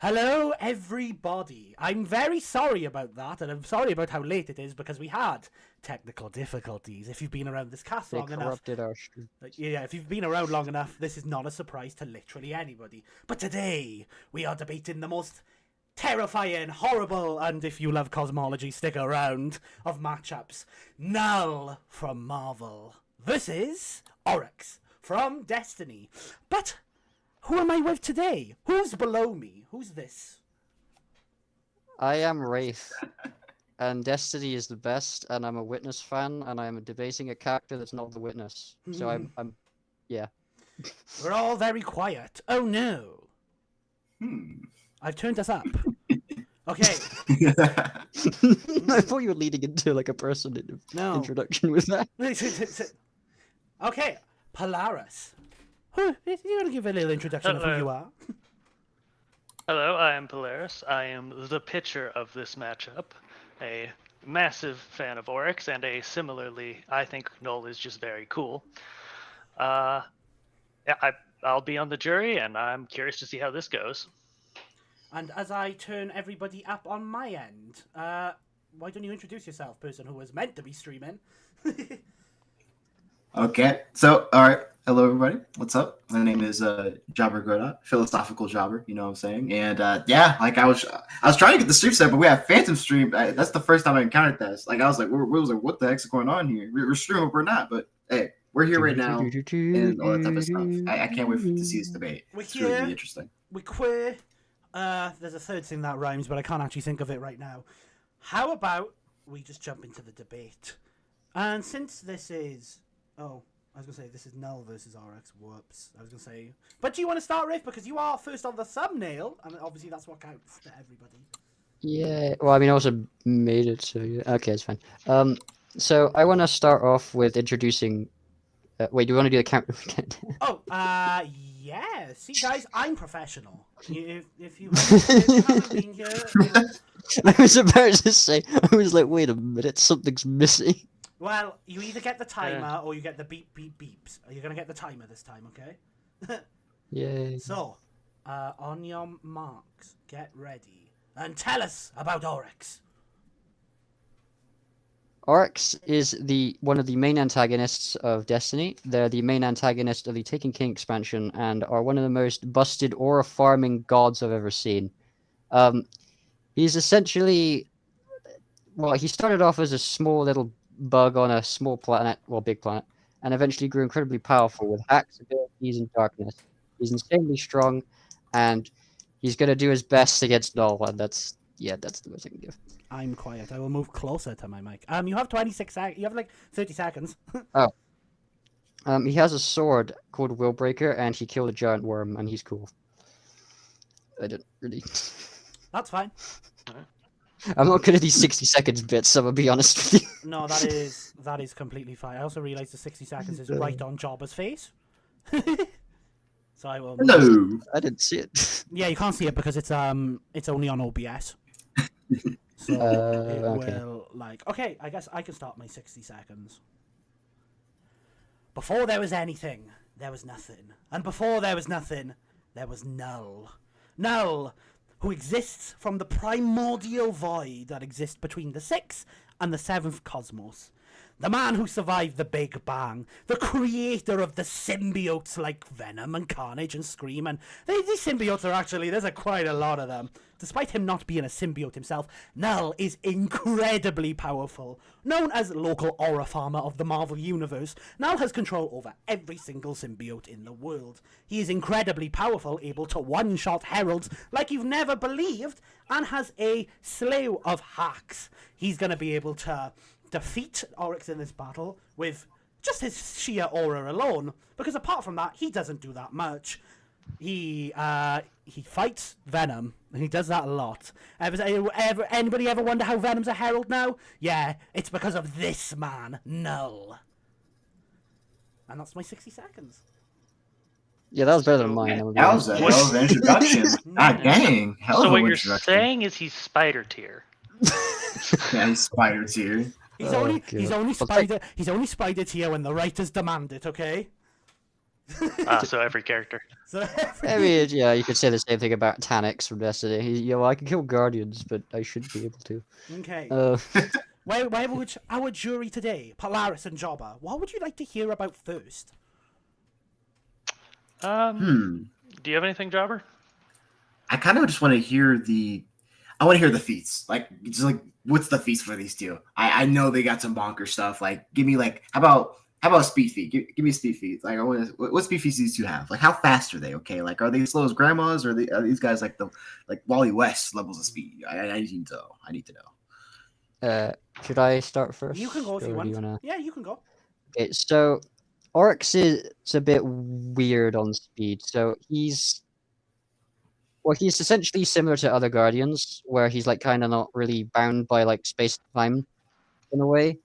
Hello, everybody. I'm very sorry about that, and I'm sorry about how late it is because we had technical difficulties. If you've been around this cast They long enough, corrupted our stream. yeah, if you've been around long enough, this is not a surprise to literally anybody. But today, we are debating the most terrifying, horrible, and if you love cosmology, stick around, of matchups. Knull from Marvel versus Oryx from Destiny. But who am I with today? Who's below me? Who's this? I am Wraith, and Destiny is the best, and I'm a Witness fan, and I'm debating a character that's not the Witness. So yeah. We're all very quiet. Oh no. Hmm. I've turned us up. Okay. I thought you were leading into like a person No. introduction with that. Okay, Polaris. You want to give a little introduction of who you are? Hello, I am Polaris. I am the pitcher of this matchup. A massive fan of Oryx, and I think Knull is just very cool. Yeah, I'll be on the jury, and I'm curious to see how this goes. And as I turn everybody up on my end, why don't you introduce yourself, person who was meant to be streaming? Okay, so all right, hello everybody. What's up? My name is Jobber Godot, philosophical jobber. You know what I'm saying? And yeah, like I was trying to get the stream set, but we have Phantom stream. That's the first time I encountered this. Like I was like, we was like, what the heck's going on here? We're streaming, we're not. But hey, we're here right now and all that type of stuff. I can't wait to see this debate. It's really, really interesting. We're queer. There's a third thing that rhymes, but I can't actually think of it right now. How about we just jump into the debate? And since this is... Oh, I was going to say this is Knull versus Oryx. Whoops. I was going to say... But do you want to start, Riff? Because you are first on the thumbnail, and obviously that's what counts to everybody. Yeah, well, I mean, I also made it, so yeah. Okay, it's fine. So I want to start off with introducing... wait, do we want to do the count? Oh, yeah. See, guys, I'm professional. If you haven't been here... I was about to say, I was like, wait a minute, something's missing. Well, you either get the timer or you get the beep, beep, beeps. You're going to get the timer this time, okay? Yay. So, on your marks, get ready, and tell us about Oryx. Oryx is one of the main antagonists of Destiny. They're the main antagonist of the Taken King expansion and are one of the most busted aura farming gods I've ever seen. He's essentially... Well, he started off as a small little bug on a small planet, well, big planet, and eventually grew incredibly powerful with hacks, abilities, and darkness. He's insanely strong, and he's going to do his best against Knull, and that's the most I can give. I'm quiet. I will move closer to my mic. You have 26 seconds. You have like 30 seconds. Oh. He has a sword called Willbreaker, and he killed a giant worm, and he's cool. I didn't really... That's fine. I'm not good at these 60 seconds bits, so I'll be honest with you. No, that is completely fine. I also realised the 60 seconds is right on Jobber's face. So I will... Hello. I didn't see it. Yeah, you can't see it because it's only on OBS. So it will like... Okay, I guess I can start my 60 seconds. Before there was anything, there was nothing. And before there was nothing, there was Knull. Knull, who exists from the primordial void that exists between the 6th and the 7th cosmos. The man who survived the Big Bang, the creator of the symbiotes like Venom and Carnage and Scream, and these symbiotes are actually, there's quite a lot of them. Despite him not being a symbiote himself, Knull is incredibly powerful. Known as local aura farmer of the Marvel Universe, Knull has control over every single symbiote in the world. He is incredibly powerful, able to one-shot heralds like you've never believed, and has a slew of hacks. He's going to be able to defeat Oryx in this battle with just his sheer aura alone, because apart from that, he doesn't do that much. He fights Venom, and he does that a lot. Anybody ever wonder how Venom's a herald now? Yeah, it's because of this man, Knull. And that's my 60 seconds. Yeah, that was better than mine. That was a hell of an introduction. God dang. Hell So of what an you're introduction. saying is he's spider tier. Yeah, he's spider tier. He's only spider tier when the writers demand it, okay? So every character. So I mean, yeah, you could say the same thing about Tanix from Destiny. I can kill guardians, but I shouldn't be able to. okay. Uh, Why would our jury today, Polaris and Jobber, what would you like to hear about first? Do you have anything, Jobber? I kind of just want to hear I want to hear the feats. Like, just like, what's the feats for these two? I know they got some bonker stuff. Like, give me like, how about speed feat? Give me speed feats. Like, what speed feats do these two have? Like, how fast are they? Okay, like, are they slow as grandmas, or are these guys like Wally West levels of speed? I need to know. I need to know. should I start first? You can go if you or do want. Yeah, you can go. Okay, so Oryx is a bit weird on speed. So he's essentially similar to other Guardians, where he's like kind of not really bound by like space and time in a way.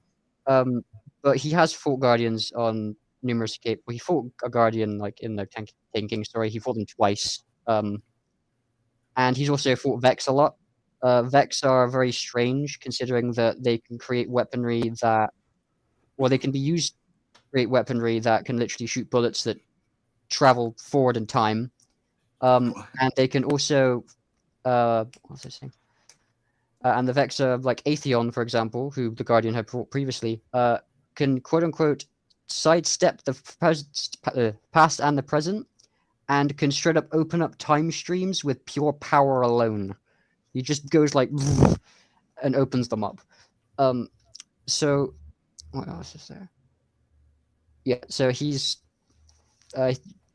But he has fought Guardians on numerous occasions. He fought a Guardian like in the Taken King story. He fought them twice. And he's also fought Vex a lot. Vex are very strange, considering that they can create weaponry that, well, they can be used to create weaponry that can literally shoot bullets that travel forward in time. And they can also, what was I saying? And the Vex are like Atheon, for example, who the Guardian had fought previously, can quote unquote sidestep the past and the present, and can straight up open up time streams with pure power alone. He just goes like and opens them up. So what else is there? Yeah, so he's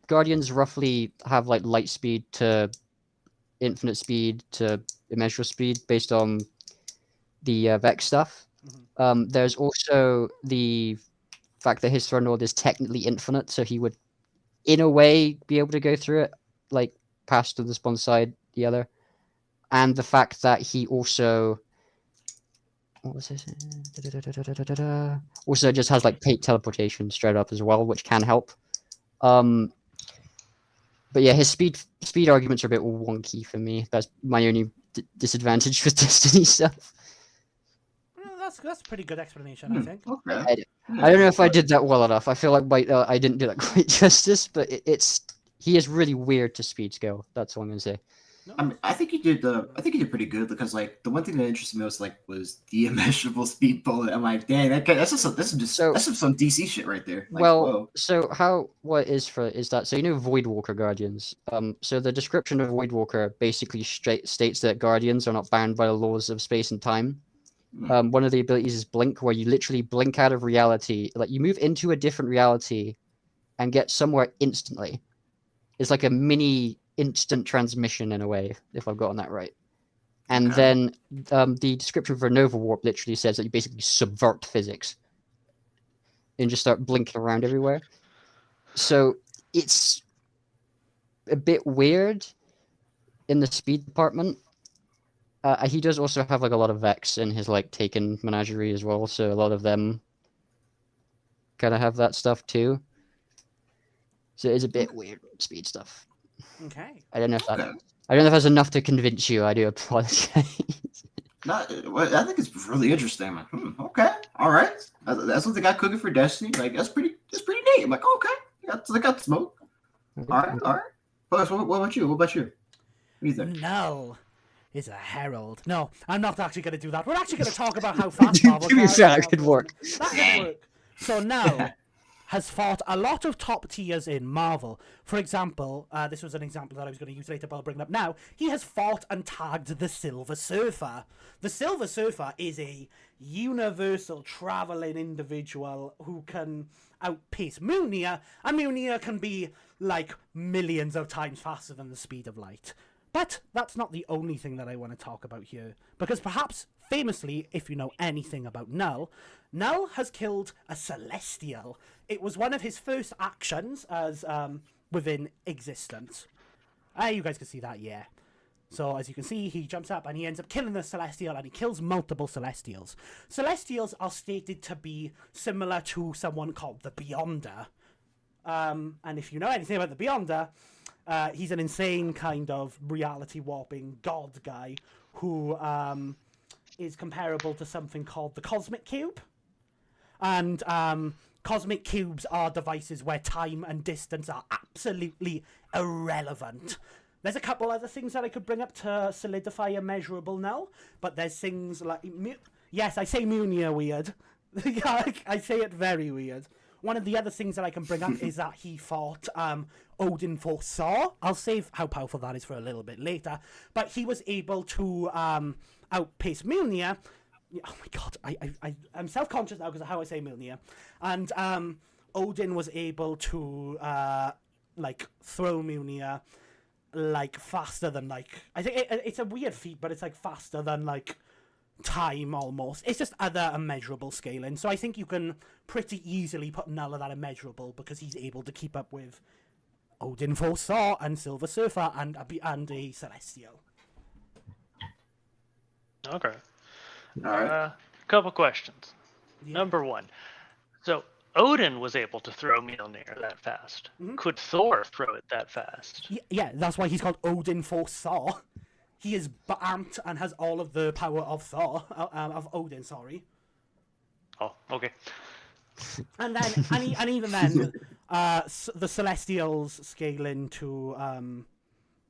Guardians roughly have like light speed to infinite speed to immeasurable speed based on the Vex stuff. There's also the fact that his Throne Lord is technically infinite, so he would, in a way, be able to go through it, like pass to this one side, the other. And the fact that he also, what was this? Also just has like teleportation straight up as well, which can help. But yeah, his speed arguments are a bit wonky for me. That's my only disadvantage with Destiny stuff. Well, that's a pretty good explanation, I think. Okay. I don't know if I did that well enough. I feel like I didn't do that quite justice, but he is really weird to speed scale. That's all I'm gonna say. No. I mean, I think he did pretty good, because like the one thing that interested me most was the immeasurable speed bullet. I'm like, dang, that's some DC shit right there. Like, well, whoa. so is that, so you know Voidwalker Guardians. So the description of Voidwalker basically states that Guardians are not bound by the laws of space and time. One of the abilities is blink, where you literally blink out of reality, like you move into a different reality and get somewhere instantly. It's like a mini instant transmission in a way, if I've gotten that right. And then the description for Nova Warp literally says that you basically subvert physics and just start blinking around everywhere. So it's a bit weird in the speed department. He does also have like a lot of Vex in his like Taken menagerie as well, so a lot of them kind of have that stuff too. So it's a bit weird speed stuff. Okay. I don't know if that's enough to convince you. I do apologize. I think it's really interesting. I'm like, okay, all right. That's what they got cooking for Destiny. Like, that's pretty neat. I'm like, okay, they got smoke. All right. Plus, what about you? What do you think? Knull is a herald. No, I'm not actually going to do that. We're actually going to talk about how fast Marvel To be fair, that could work. That could work. So Knull has fought a lot of top tiers in Marvel. For example, this was an example that I was going to use later, but I'll bring it up now. He has fought and tagged the Silver Surfer. The Silver Surfer is a universal traveling individual who can outpace Munir, and Munir can be like millions of times faster than the speed of light. But that's not the only thing that I want to talk about here, because perhaps famously, if you know anything about Knull, Knull has killed a Celestial. It was one of his first actions as within existence. You guys can see that, yeah. So as you can see, he jumps up and he ends up killing the Celestial, and he kills multiple Celestials. Celestials are stated to be similar to someone called the Beyonder. And if you know anything about the Beyonder, he's an insane kind of reality warping god guy who is comparable to something called the Cosmic Cube. And cosmic cubes are devices where time and distance are absolutely irrelevant. There's a couple other things that I could bring up to solidify a measurable null, but there's things like... Yes, I say Munir weird. I say it very weird. One of the other things that I can bring up is that he fought Odin for Thor. I'll save how powerful that is for a little bit later. But he was able to outpace Mjolnir. Oh my god, I'm self-conscious now because of how I say Mjolnir. And Odin was able to like throw Mjolnir like faster than like... I think it's a weird feat, but it's like faster than like time almost. It's just other immeasurable scaling. So I think you can pretty easily put Knull at that immeasurable because he's able to keep up with Odin for Thor and Silver Surfer and a Celestial. Okay. All right. Couple questions. Yeah. Number one. So Odin was able to throw Mjolnir that fast. Mhm. Could Thor throw it that fast? Yeah, that's why he's called Odin for Thor. He is armed and has all of the power of Thor, of Odin, sorry. Oh, okay. And then, and even then, the Celestials scale into,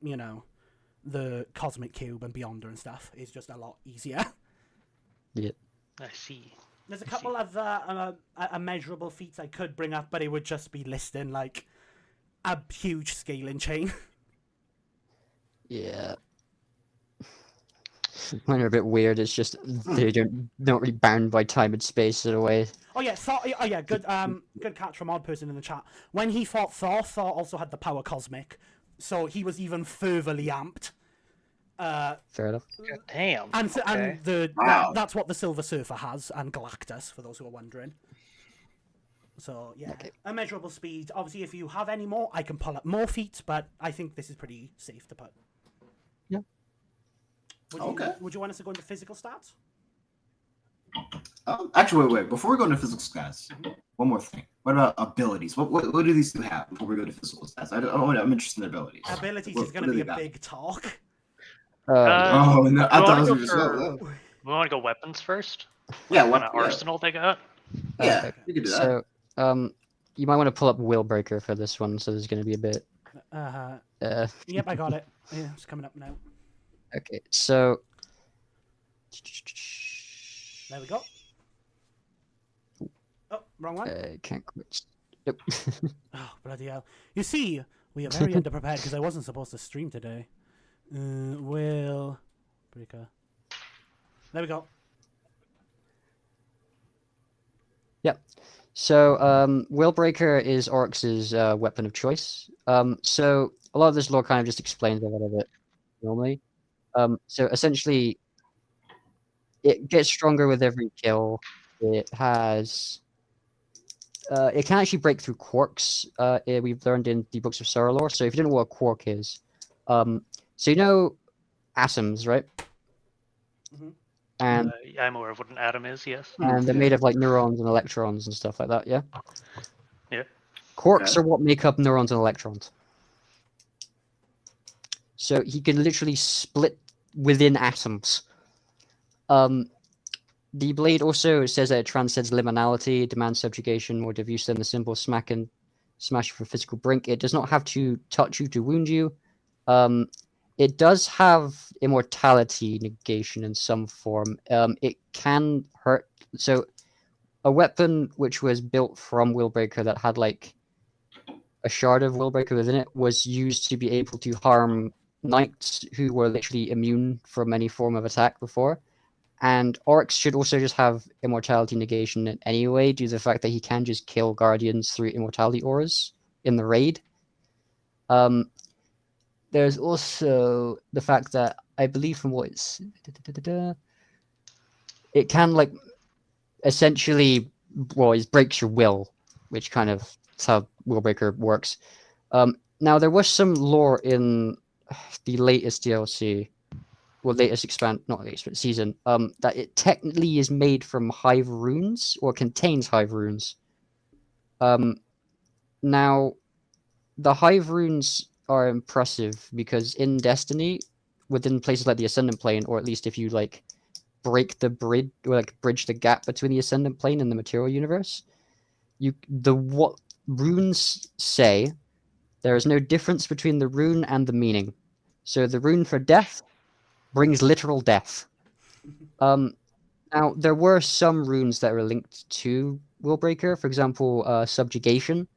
you know, the Cosmic Cube and Beyonder and stuff is just a lot easier. Yeah. I see. There's a couple of immeasurable feats I could bring up, but it would just be listing, like, a huge scaling chain. Yeah. When they're a bit weird, it's just they don't really bound by time and space in a way. Oh yeah, Thor. Oh yeah, good catch from Odd Person in the chat. When he fought Thor, Thor also had the power cosmic, so he was even furtherly amped. Fair enough. Damn. And okay. Wow. that's what the Silver Surfer has, and Galactus, for those who are wondering. So yeah, Okay. immeasurable speed. Obviously, if you have any more, I can pull up more feats, but I think this is pretty safe to put. Yeah. Would you want us to go into physical stats? Actually, wait. Before we go into physical stats, one more thing. What about abilities? What do these two have before we go to physical stats? I'm interested in abilities. Abilities What- is going what to do be they a got? big talk. Oh, no, I thought it was go just for- We want to go weapons first? yeah, What what kind of arsenal they got? Yeah, Okay. you can do that. So, you might want to pull up Willbreaker for this one, so there's going to be a bit. Yep, I got it. Yeah, it's coming up now. Okay, so. There we go. Oh, wrong one. Can't quit. Yep. Oh, bloody hell. You see, we are very underprepared because I wasn't supposed to stream today. Will Breaker. There we go. Yep. So, Willbreaker is Oryx's weapon of choice. So, a lot of this lore kind of just explains a lot of it normally. So, essentially, it gets stronger with every kill. It has... it can actually break through quarks. We've learned in the books of Sorrow lore. So, if you don't know what a quark is... so, you know atoms, right? Mhm. And I'm aware of what an atom is, yes. and they're made of like neurons and electrons and stuff like that, yeah? Yeah. Quarks Okay. are what make up neurons and electrons. So he can literally split within atoms. The blade also says that it transcends liminality, demands subjugation more diffuse than the simple smash you for physical brink. It does not have to touch you to wound you. It does have immortality negation in some form. It can hurt. So, a weapon which was built from Willbreaker that had like a shard of Willbreaker within it was used to be able to harm knights who were literally immune from any form of attack before. And Oryx should also just have immortality negation anyway, due to the fact that he can just kill guardians through immortality auras in the raid. There's also the fact that I believe from what it's... It can, like, essentially... Well, it breaks your will, which kind of... That's how Willbreaker works. Now, there was some lore in the latest DLC... Well, latest not latest, but season, that it technically is made from hive runes, or contains hive runes. Now, the hive runes are impressive because in Destiny, within places like the Ascendant Plane, or at least if you like break the bridge or like bridge the gap between the Ascendant Plane and the material universe, what runes say, there is no difference between the rune and the meaning. So the rune for death brings literal death. Now there were some runes that were linked to Willbreaker, for example, subjugation.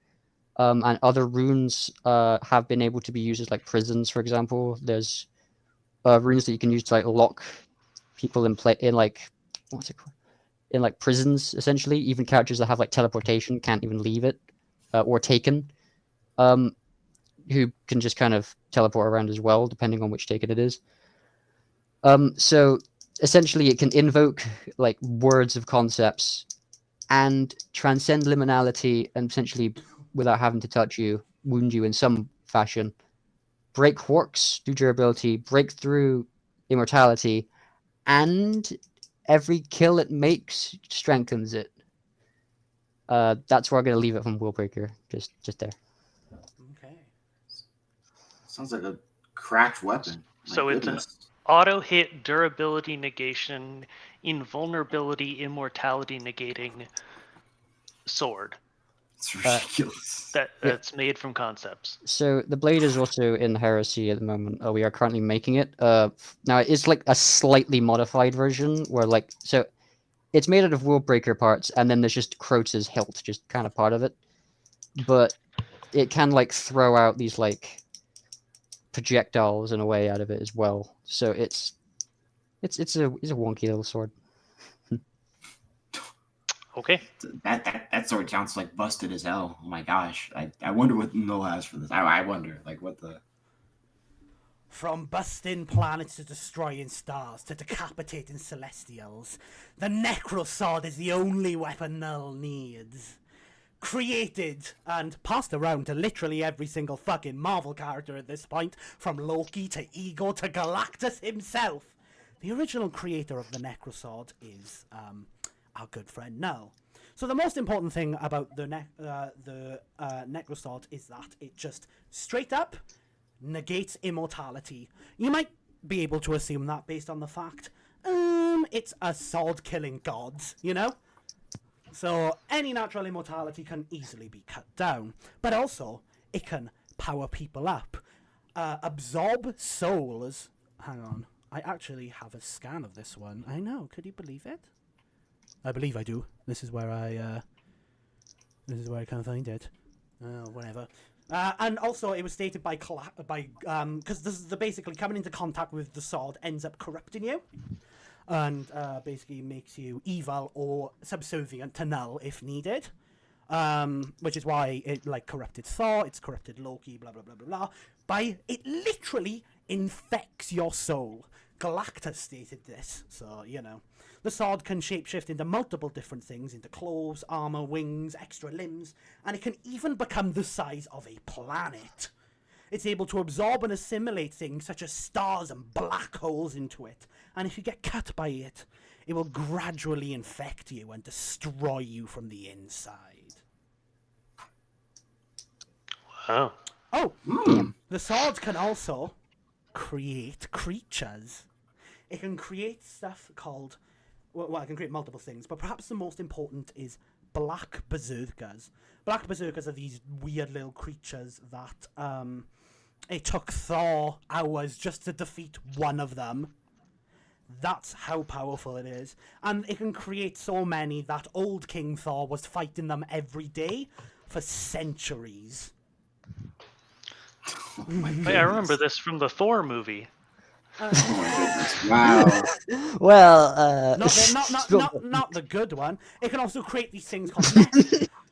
And other runes have been able to be used as like prisons, for example. There's runes that you can use to like lock people in like what's it called? In like prisons, essentially. Even characters that have like teleportation can't even leave it, or taken, who can just kind of teleport around as well, depending on which taken it is. So essentially, it can invoke like words of concepts and transcend liminality, and essentially, without having to touch you, wound you in some fashion. Break quarks, do durability, break through immortality, and every kill it makes strengthens it. That's where I'm gonna leave it from Willbreaker. Just there. Okay. Sounds like a cracked weapon. My So it's goodness. an auto hit, durability negation, invulnerability, immortality negating sword It's ridiculous. that's made from concepts. So the blade is also in Heresy at the moment. We are currently making it. Now it's like a slightly modified version where like so it's made out of Willbreaker parts, and then there's just Crota's hilt, just kind of part of it. But it can like throw out these like projectiles in a way out of it as well. So it's a wonky little sword. Okay. That sword sounds like busted as hell. Oh my gosh. I wonder what Knull has for this. I wonder, like, what the... From busting planets to destroying stars to decapitating celestials, the Necrosword is the only weapon Knull needs. Created and passed around to literally every single fucking Marvel character at this point, from Loki to Ego to Galactus himself. The original creator of the Necrosword is our good friend Knull. So the most important thing about the Necrosword is that it just straight up negates immortality. You might be able to assume that based on the fact it's a sword killing gods, you know? So any natural immortality can easily be cut down, but also it can power people up, absorb souls. Hang on, I actually have a scan of this one. I know, could you believe it? I believe I do. This is where I can find it. Whatever. And also, it was stated because this is basically coming into contact with the sword ends up corrupting you, and basically makes you evil or subservient to Knull if needed. Which is why it like corrupted Thor, it's corrupted Loki, blah blah blah blah blah. It literally infects your soul. Galactus stated this, so you know. The sword can shapeshift into multiple different things, into claws, armor, wings, extra limbs, and it can even become the size of a planet. It's able to absorb and assimilate things such as stars and black holes into it, and if you get cut by it, it will gradually infect you and destroy you from the inside. Wow. Oh, the sword can also create creatures. It can create stuff called... Well, I can create multiple things, but perhaps the most important is Black Berserkers. Black Berserkers are these weird little creatures that it took Thor hours just to defeat one of them. That's how powerful it is. And it can create so many that old King Thor was fighting them every day for centuries. Oh my Wait, I remember this from the Thor movie. Oh my goodness. Wow. Well, Not the good one. It can also create these things called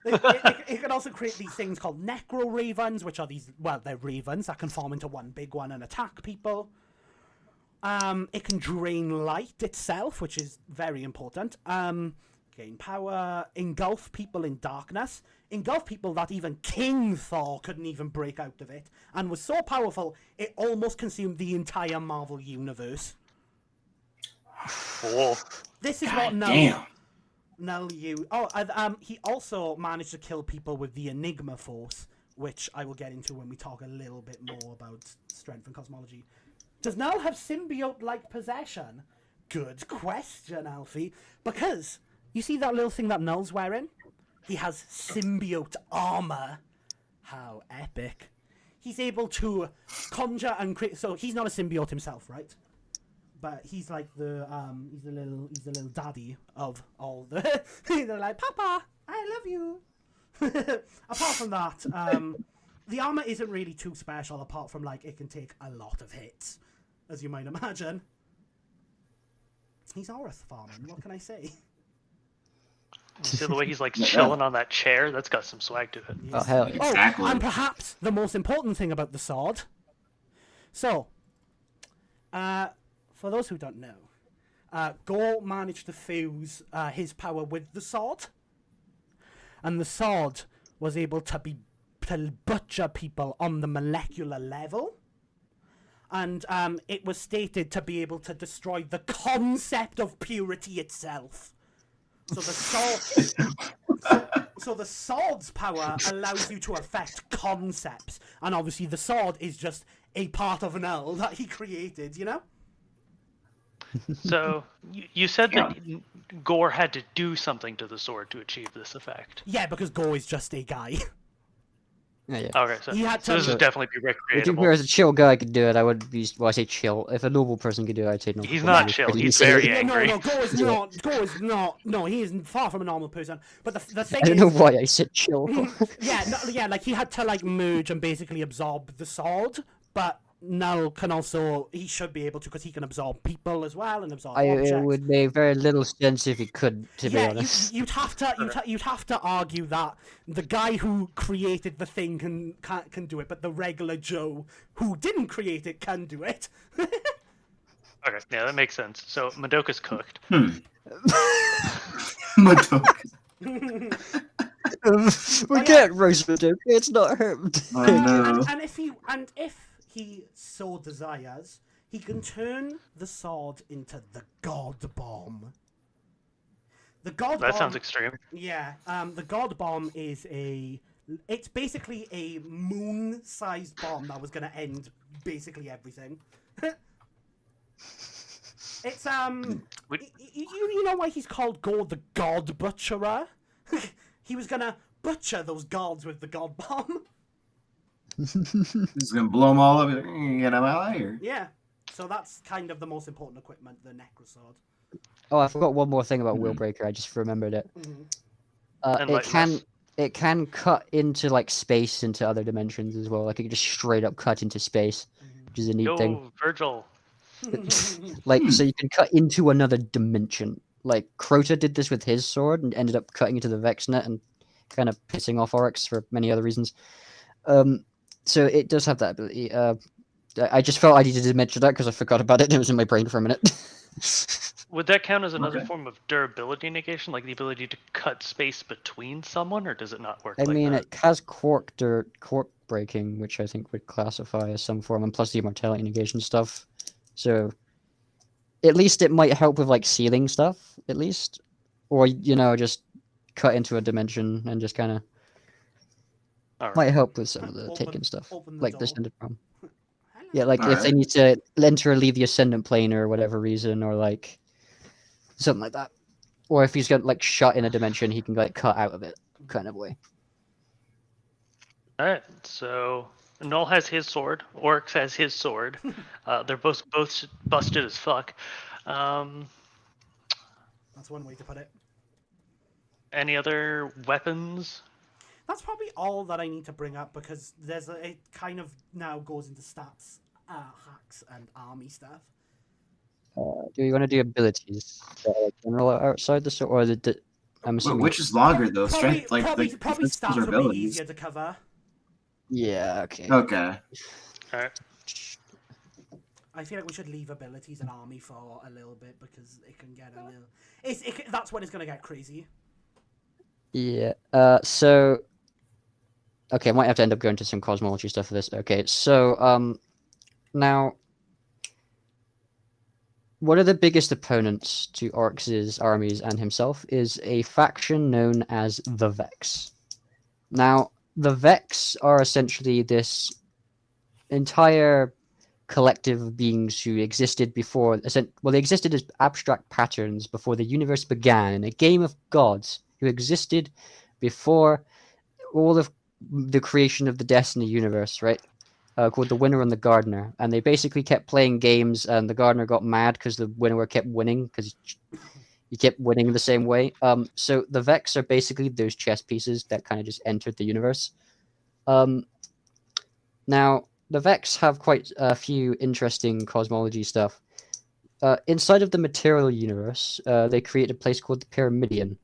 it can also create these things called necro ravens, which are these they're ravens that can form into one big one and attack people. It can drain light itself, which is very important. Gain power, engulf people in darkness, engulf people that even King Thor couldn't even break out of it, and was so powerful it almost consumed the entire Marvel universe. Cool. This is God what damn. Knull you. He also managed to kill people with the Enigma Force, which I will get into when we talk a little bit more about strength and cosmology. Does Knull have symbiote-like possession? Good question, Alfie. Because you see that little thing that Knull's wearing? He has symbiote armor. How epic. He's able to conjure and create. So he's not a symbiote himself, right? But he's like he's the little daddy of all the. They're like, Papa, I love you. Apart from that, the armor isn't really too special. Apart from like it can take a lot of hits, as you might imagine. He's Oryx farming. What can I say? See the way he's like chilling on that chair? That's got some swag to it. Oh hell yeah. Exactly. And perhaps the most important thing about the sword. So, for those who don't know, Gore managed to fuse his power with the sword, and the sword was able to butcher people on the molecular level. And it was stated to be able to destroy the concept of purity itself. So the sword's power allows you to affect concepts, and obviously the sword is just a part of Knull that he created, you know? So you said that Gore had to do something to the sword to achieve this effect. Yeah, because Gore is just a guy. Yeah. Okay, so, He had so to- this would definitely be If you recreatable. were as a chill guy could do it, I would be. Well, I say chill. If a normal person could do it, I'd say normal. He's person not is chill, pretty he's easy. very No, angry. no, Gore is not. Gore is not. No, he is far from a normal person. But the thing I don't is, know why I said chill. yeah, like he had to like merge and basically absorb the sword. But Knull can also, he should be able to, because he can absorb people as well and absorb objects. It would make very little sense if he could, to be honest. You'd have to argue that the guy who created the thing can do it, but the regular Joe who didn't create it can do it. Okay, yeah, that makes sense. So Madoka's cooked. Madoka. We can't roast Madoka, it's not him. Oh no. And if he so desires, he can turn the sword into the God Bomb. The God That Bomb. sounds extreme. Yeah, the God Bomb is it's basically a moon-sized bomb that was going to end basically everything. It's you know why he's called Gore the God Butcherer? He was gonna butcher those gods with the God Bomb. He's gonna blow them all up. Get them out of here. Yeah, so that's kind of the most important equipment, the Necrosword. Oh, I forgot one more thing about Willbreaker, I just remembered it. Mhm. It can cut into like space into other dimensions as well. Like it can just straight up cut into space, which is a neat thing. Yo, Virgil. Like so you can cut into another dimension. Like Crota did this with his sword and ended up cutting into the Vex net and kind of pissing off Oryx for many other reasons. So it does have that ability. I just felt I needed to mention that because I forgot about it and it was in my brain for a minute. Would that count as another Okay. form of durability negation, like the ability to cut space between someone, or does it not work I like mean, that? it has quark breaking, which I think would classify as some form, and plus the immortality negation stuff. So, at least it might help with like sealing stuff, at least, or just cut into a dimension and just kind of Alright. might help with some of the Open- taken stuff, open the like door. the Ascendant Realm. Hello. Yeah, like if they Alright. need to enter or leave the Ascendant Plane or whatever reason, or like something like that, or if he's got like shut in a dimension, he can like cut out of it, kind of way. Alright, so Knull has his sword, Oryx has his sword. They're both busted as fuck. That's one way to put it. Any other weapons? That's probably all that I need to bring up because it kind of now goes into stats, hacks, and army stuff. Do you want to do abilities that are like general outside the sword, or I'm But assuming? which is longer though? Probably, Strength, like probably defense stats or would be abilities? easier to cover. Yeah. Okay. Okay. Alright. I feel like we should leave abilities and army for a little bit because it can get a little. That's when it's gonna get crazy. Yeah. So. Okay, I might have to end up going to some cosmology stuff for this. Okay. So now. One of the biggest opponents to Oryx's armies and himself is a faction known as the Vex. Now, the Vex are essentially this entire collective of beings who existed before. Well, they existed as abstract patterns before the universe began in a game of gods who existed before all of the creation of the Destiny universe, right? Called The Winner and the Gardener, and they basically kept playing games, and the Gardener got mad because the Winner kept winning because he kept winning the same way. So the Vex are basically those chess pieces that kind of just entered the universe. Now the Vex have quite a few interesting cosmology stuff. Inside of the material universe, they create a place called the Pyramidion.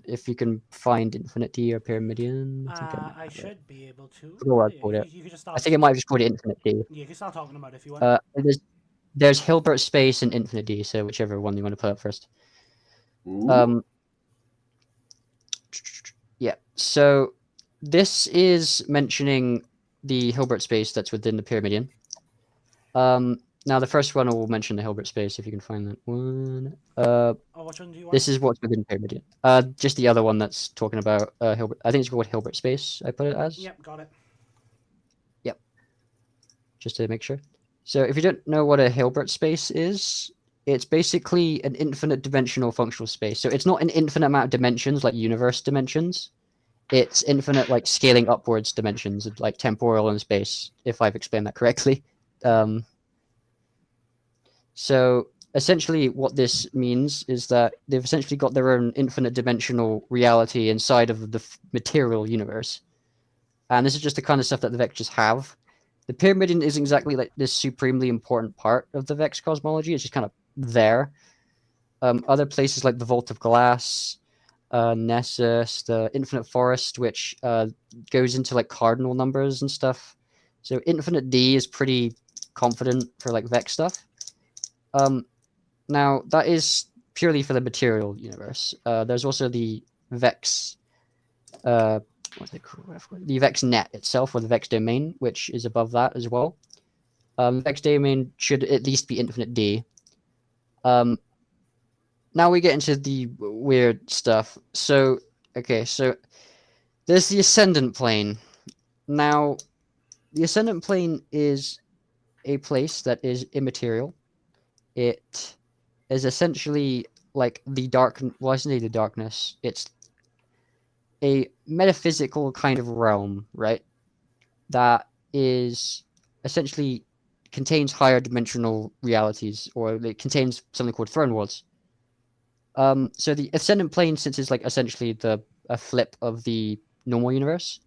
If you can find Infinite D or Pyramidion, I think I should be able to. I forgot what I Yeah, called it. you can just I start. think it might have just called it Infinite D. Yeah, you can start talking about it if you want. There's Hilbert Space and Infinite D, so whichever one you want to put up first. Ooh. Yeah. So this is mentioning the Hilbert space that's within the Pyramidion. Now the first one will mention the Hilbert space if you can find that one. Which one do you want? This is what's within Pyramidion. Just the other one that's talking about Hilbert. I think it's called Hilbert space. I put it as. Yep, got it. Yep. Just to make sure. So if you don't know what a Hilbert space is, it's basically an infinite dimensional functional space. So it's not an infinite amount of dimensions like universe dimensions. It's infinite like scaling upwards dimensions, like temporal and space, if I've explained that correctly. So essentially what this means is that they've essentially got their own infinite dimensional reality inside of the material universe. And this is just the kind of stuff that the Vectors have. The Pyramidion is exactly like this supremely important part of the Vex cosmology. It's just kind of there. Other places like the Vault of Glass, Nessus, the Infinite Forest, which goes into like cardinal numbers and stuff. So Infinite D is pretty confident for like Vex stuff. Now that is purely for the material universe. There's also the Vex, what's it called? The Vex net itself, or the Vex domain, which is above that as well. Vex domain should at least be Infinite D. Now we get into the weird stuff. So, okay, so there's the Ascendant Plane. Now, the Ascendant Plane is a place that is immaterial. It is essentially like the dark. Well, I say the darkness. It's a metaphysical kind of realm, right? That is essentially contains higher dimensional realities, or it contains something called throne worlds. So the Ascendant Plane, since it's like essentially a flip of the normal universe,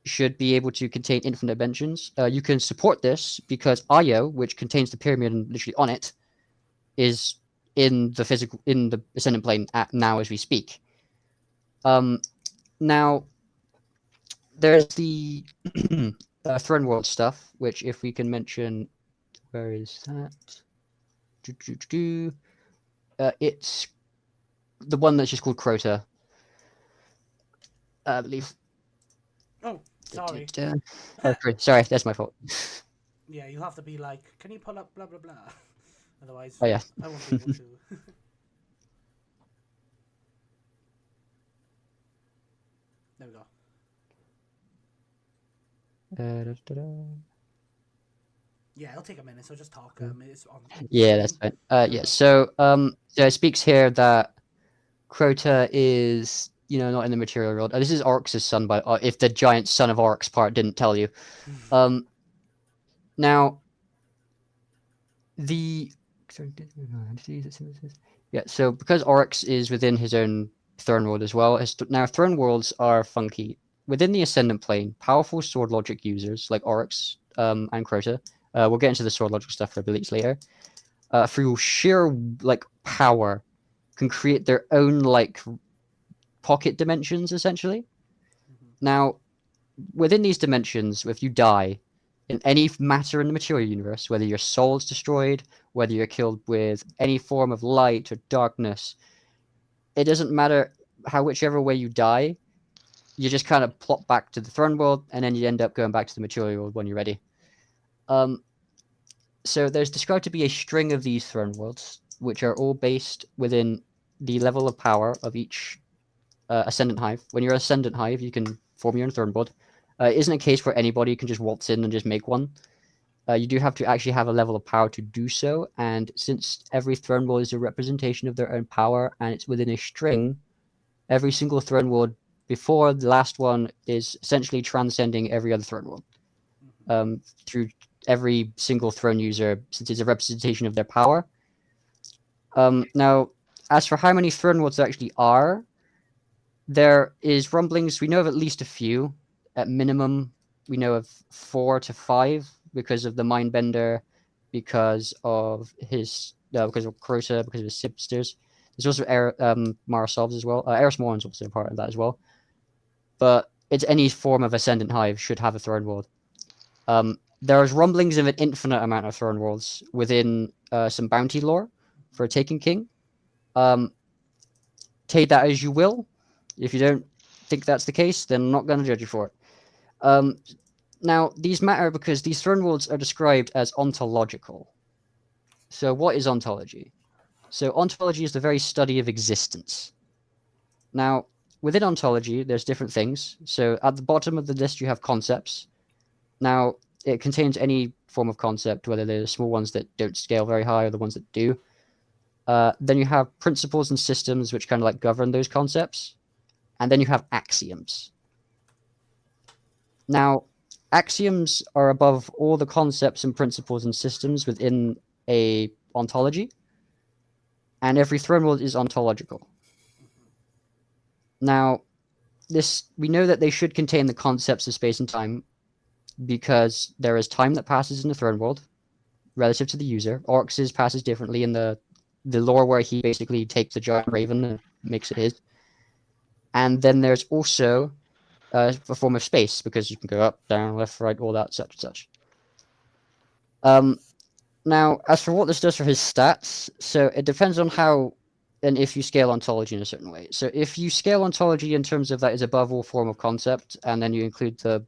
should be able to contain infinite dimensions. You can support this because Io, which contains the pyramid and literally on it, is in the Ascendant Plane now as we speak. Now there's the Throne World stuff, which if we can mention, where is that? It's the one that's just called Crota, I believe. Oh, sorry. Sorry, that's my fault. Yeah, you have to be like, can you pull up blah blah blah? Otherwise, Oh yeah. I won't be able to. There we go. Yeah, it'll take a minute, so just talk. It's on. Yeah, that's fine. Yeah. So it speaks here that Crota is, not in the material world. This is Oryx's son, by if the giant son of Oryx part didn't tell you. Now so because Oryx is within his own throne world as well, now throne worlds are funky. Within the Ascendant Plane, powerful sword logic users like Oryx and Crota, we'll get into the sword logic stuff for abilities later, through sheer like power, can create their own like pocket dimensions essentially. Now, within these dimensions, if you die in any matter in the material universe, whether your soul's destroyed, whether you're killed with any form of light or darkness, it doesn't matter whichever way you die, you just kind of plop back to the throne world, and then you end up going back to the material world when you're ready. So there's described to be a string of these throne worlds, which are all based within the level of power of each Ascendant Hive. When you're Ascendant Hive, you can form your own throne world. It isn't a case where anybody can just waltz in and just make one. You do have to actually have a level of power to do so, and since every throne world is a representation of their own power and it's within a string, every single throne world before the last one is essentially transcending every other throne world. Through every single throne user, since it's a representation of their power. Now, as for how many throne worlds there actually are, there is rumblings. We know of at least a few. At minimum, we know of 4 to 5 because of the Mindbender, because of Crota, because of his sisters. There's also Marasovs as well. Eris Morn's also a part of that as well. But it's any form of Ascendant Hive should have a throne world. There is rumblings of an infinite amount of throne worlds within some bounty lore for a Taken King. Take that as you will. If you don't think that's the case, then I'm not going to judge you for it. Now, these matter because these throne worlds are described as ontological. So what is ontology? So ontology is the very study of existence. Now, within ontology, there's different things. So at the bottom of the list, you have concepts. Now, it contains any form of concept, whether they're the small ones that don't scale very high or the ones that do. Then you have principles and systems which kind of like govern those concepts. And then you have axioms. Now, axioms are above all the concepts and principles and systems within a ontology. And every throne world is ontological. Now, we know that they should contain the concepts of space and time because there is time that passes in the throne world relative to the user. Oryx's passes differently in the lore where he basically takes the giant raven and makes it his. And then there's also a form of space because you can go up, down, left, right, all that, such and such. Now, as for what this does for his stats, so it depends on how and if you scale ontology in a certain way. So if you scale ontology in terms of that is above all form of concept, and then you include the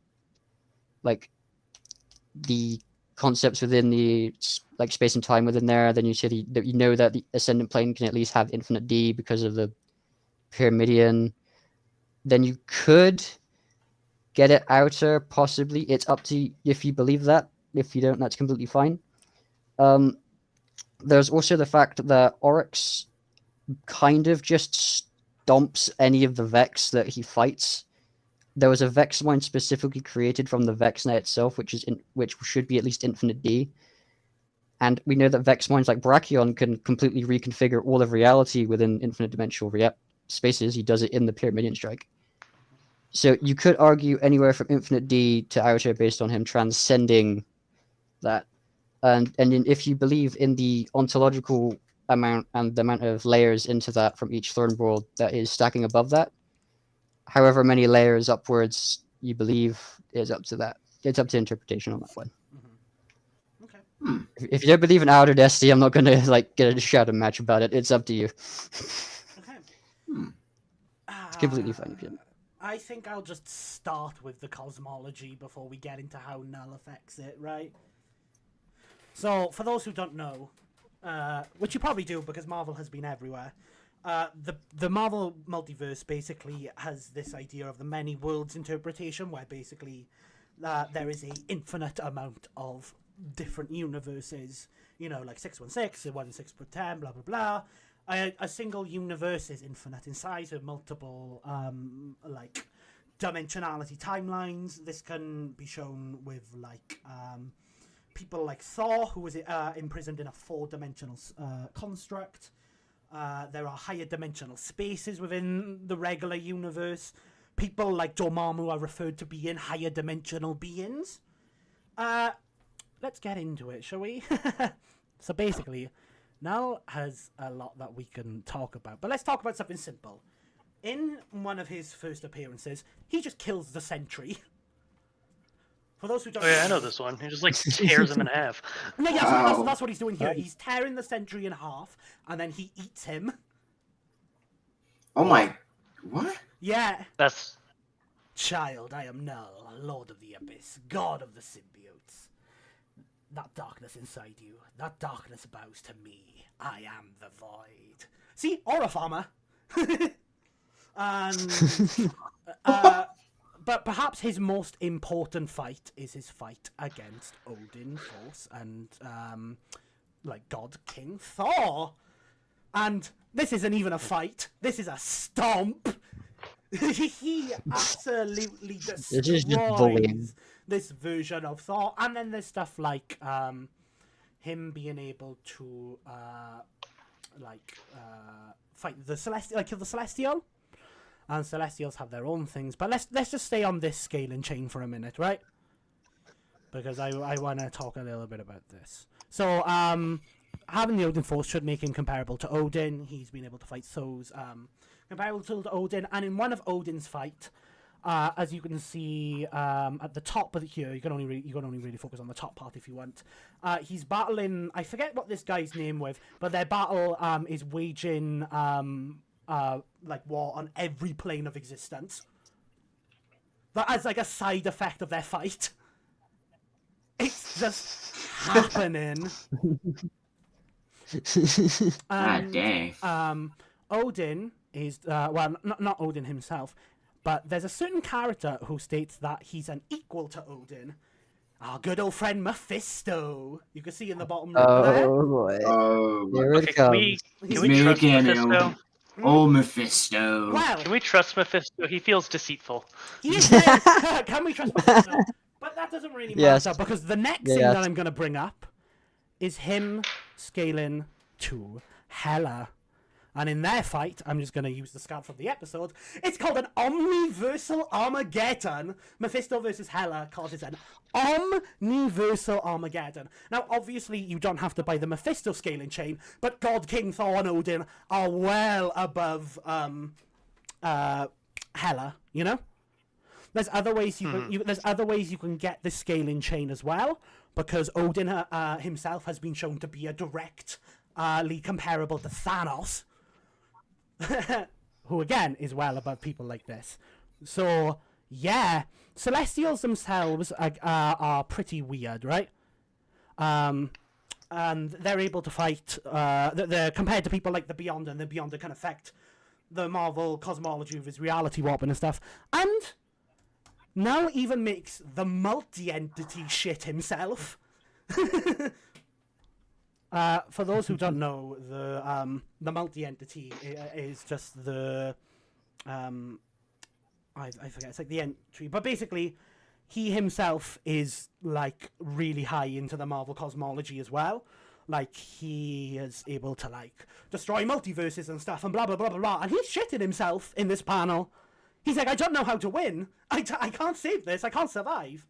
concepts within the space and time within there, then you say that you know that the ascendant plane can at least have infinite D because of the Pyramidion. Then you could get it outer, possibly. It's up to you if you believe that. If you don't, that's completely fine. There's also the fact that Oryx kind of just stomps any of the Vex that he fights. There was a Vex mine specifically created from the Vexnet itself, which should be at least infinite D. And we know that Vex mines like Brachion can completely reconfigure all of reality within infinite dimensional spaces. He does it in the Pyramidion Strike. So you could argue anywhere from infinite D to outer based on him transcending that. And if you believe in the ontological amount and the amount of layers into that from each throne world that is stacking above that, however many layers upwards you believe is up to that. It's up to interpretation on that one. Mm-hmm. Okay. If you don't believe in outer destiny, I'm not going to get a shadow match about it. It's up to you. Okay. It's completely fine if you don't. I think I'll just start with the cosmology before we get into how Knull affects it, right? So, for those who don't know, which you probably do because Marvel has been everywhere, the Marvel multiverse basically has this idea of the many worlds interpretation where basically there is a infinite amount of different universes, like 616, 1610, blah, blah, blah. A single universe is infinite in size with multiple, dimensionality timelines. This can be shown with, people like Thor, who was imprisoned in a 4-dimensional construct. There are higher dimensional spaces within the regular universe. People like Dormammu are referred to being higher dimensional beings. Let's get into it, shall we? So basically, Knull has a lot that we can talk about. But let's talk about something simple. In one of his first appearances, he just kills the Sentry. For those who don't I know this one. He just tears him in half. No, yeah, so that's what he's doing here. He's tearing the Sentry in half, and then he eats him. Oh my... What? Yeah. That's... Child, I am Knull, Lord of the Abyss, God of the Symbiotes. That darkness inside you, that darkness bows to me. I am the Void. See? Aura Farmer. And... but perhaps his most important fight is his fight against Odin, Force, and, God King Thor. And this isn't even a fight. This is a stomp. He absolutely This is just bullying. destroys this version of Thor. And then there's stuff like him being able to fight the Celestial, kill the Celestial. And Celestials have their own things. But let's just stay on this scaling chain for a minute, right? Because I want to talk a little bit about this. So, having the Odin Force should make him comparable to Odin. He's been able to fight Thor's comparable to Odin. And in one of Odin's fight, as you can see at the top of here, you can only really focus on the top part if you want. He's battling. I forget what this guy's name was, but their battle is waging war on every plane of existence. That as like a side effect of their fight. It's just happening. Dang. Odin is not Odin himself, but there's a certain character who states that he's an equal to Odin. Our good old friend Mephisto. You can see in the bottom right there. Oh boy. Oh, Here Okay, it comes. can we trust Mephisto? Oh, Mephisto. Well, Can we trust Mephisto? He feels deceitful. he is there. Can we trust Mephisto? But that doesn't really matter Yes. because the next thing Yes. that I'm going to bring up is him scaling to Hela. And in their fight, I'm just going to use the scan from the episode. It's called an Omniversal Armageddon. Mephisto versus Hela causes an Omniversal Armageddon. Now, obviously, you don't have to buy the Mephisto scaling chain, but God, King, Thor, and Odin are well above Hela, you know? There's other ways there's other ways you can get the scaling chain as well, because Odin himself has been shown to be a directly comparable to Thanos. Who again is well above people like this. So yeah, Celestials themselves are pretty weird, right? And they're able to fight. They're compared to people like the Beyonder, and the Beyonder can affect the Marvel cosmology with his reality warping and stuff. And Knull even makes the multi-entity shit himself. For those who don't know, the multi-entity is just the I forget, it's like the entry, but basically he himself is like really high into the Marvel cosmology as well. Like he is able to like destroy multiverses and stuff and blah blah blah blah blah, and he's shitting himself in this panel. He's like, I don't know how to win. I can't save this. I can't survive.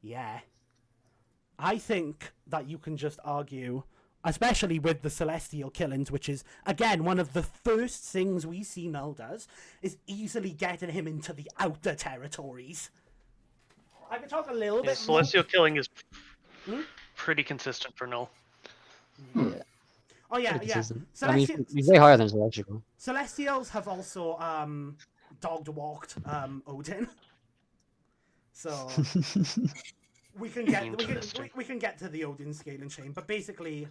Yeah. I think that you can just argue, especially with the Celestial killings, which is, again, one of the first things we see Knull does, is easily getting him into the outer territories. I can talk a little bit more. Celestial killing is pretty consistent for Knull. Yeah. Oh, yeah, Pretty yeah. consistent. I mean, he's way higher than Celestial. Celestials have also dog-walked Odin. So... We can get to the Odin scaling chain, but basically,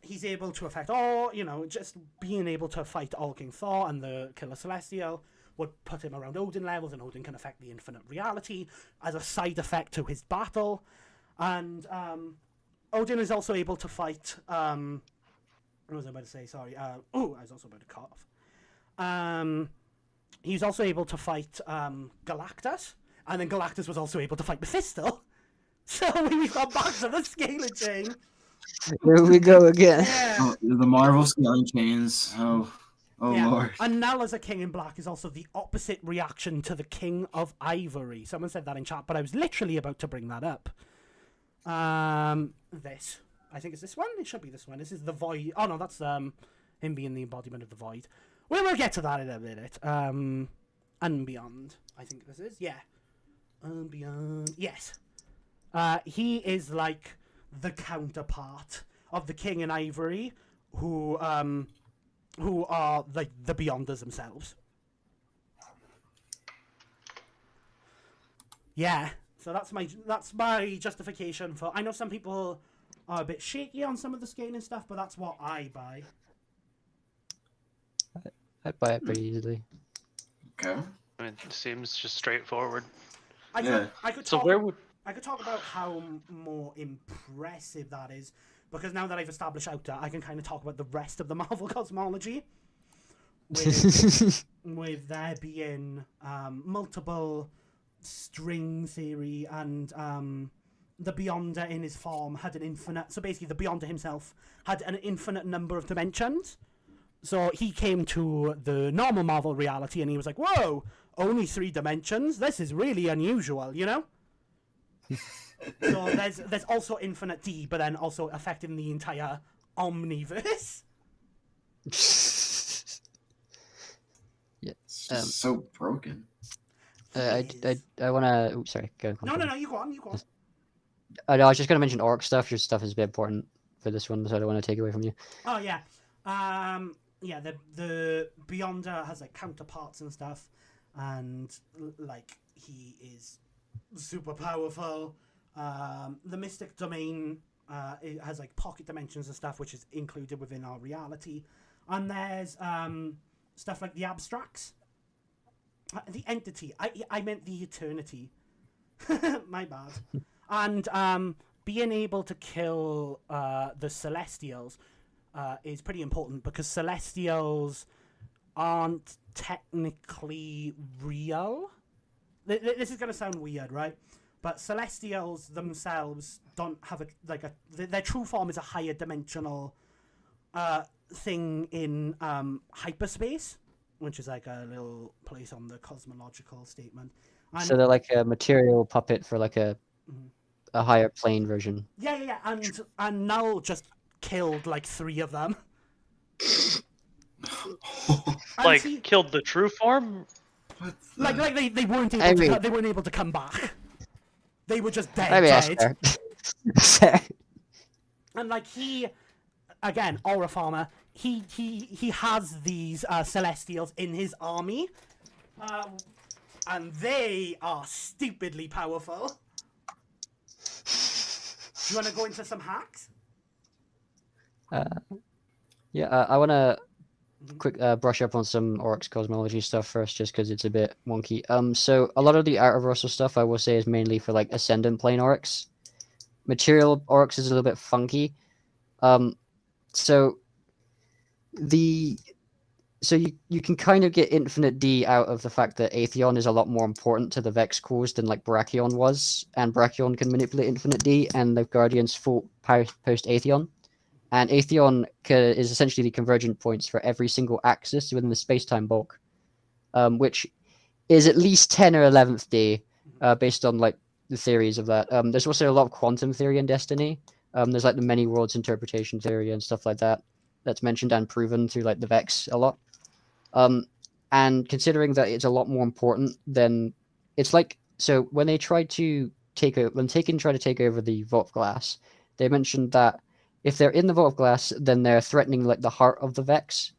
he's able to affect all. Just being able to fight all King Thor and the Killer Celestial would put him around Odin levels, and Odin can affect the infinite reality as a side effect to his battle. And Odin is also able to fight. What was I about to say? Sorry. I was also about to cough. He's also able to fight Galactus, and then Galactus was also able to fight Mephisto. So we've got back to the scaling chain. Here we go again. Yeah. Oh, the Marvel scaling chains. Oh Yeah. Lord. And Knull as a King in Black is also the opposite reaction to the King of Ivory. Someone said that in chat, but I was literally about to bring that up. This. I think it's this one. It should be this one. This is the Void. Oh no, that's him being the embodiment of the Void. We'll get to that in a minute. And Beyond. I think this is. Yeah. And Beyond. Yes. He is like the counterpart of the King in Ivory, who are like the Beyonders themselves. Yeah, so that's my justification for. I know some people are a bit shaky on some of the scaling stuff, but that's what I buy. I'd buy it pretty easily. Okay. I mean, it seems just straightforward. I could So talk, where would I could talk about how more impressive that is, because now that I've established Outer, I can kind of talk about the rest of the Marvel cosmology. with there being multiple string theory, and the Beyonder in his form had an infinite. So basically, the Beyonder himself had an infinite number of dimensions. So he came to the normal Marvel reality, and he was like, "Whoa, only 3 dimensions? This is really unusual," you know. So there's also Infinite D, but then also affecting the entire Omniverse. Yeah. It's just so broken. I want to. Oops, sorry. Go. No, you go on. I was just going to mention Oryx stuff. Your stuff is a bit important for this one, so I don't want to take away from you. Oh yeah, yeah. The Beyonder has like counterparts and stuff, and like he is super powerful. The Mystic Domain it has like pocket dimensions and stuff, which is included within our reality. And there's stuff like the abstracts, the entity. I meant the eternity. My bad. And being able to kill the Celestials is pretty important, because Celestials aren't technically real. This is going to sound weird, right? But Celestials themselves don't have their true form is a higher dimensional thing in hyperspace, which is like a little place on the cosmological statement. And So they're like a material puppet for like a higher plane version. yeah. And Knull just killed like 3 of them. Like, he, killed the true form? like they weren't able they weren't able to come back. They were just dead. I mean, that's fair. And like he, again, Aura Farmer, he has these Celestials in his army, and they are stupidly powerful. Do you want to go into some hacks? Yeah, I want to quick brush up on some Oryx Cosmology stuff first, just because it's a bit wonky. So a lot of the Outerversal stuff, I will say, is mainly for like Ascendant Plane Oryx. Material Oryx is a little bit funky. So you can kind of get Infinite D out of the fact that Atheon is a lot more important to the Vex cause than like Brachion was, and Brachion can manipulate Infinite D, and the Guardians fought post Atheon. And Atheon is essentially the convergent points for every single axis within the space-time bulk, which is at least 10 or 11th day, based on like the theories of that. There's also a lot of quantum theory in Destiny. There's like the many worlds interpretation theory and stuff like that that's mentioned and proven through like the Vex a lot. And considering that it's a lot more important than it's like, so when they tried to when Taken tried to take over the Vault of Glass, they mentioned that if they're in the Vault of Glass, then they're threatening like the heart of the Vex.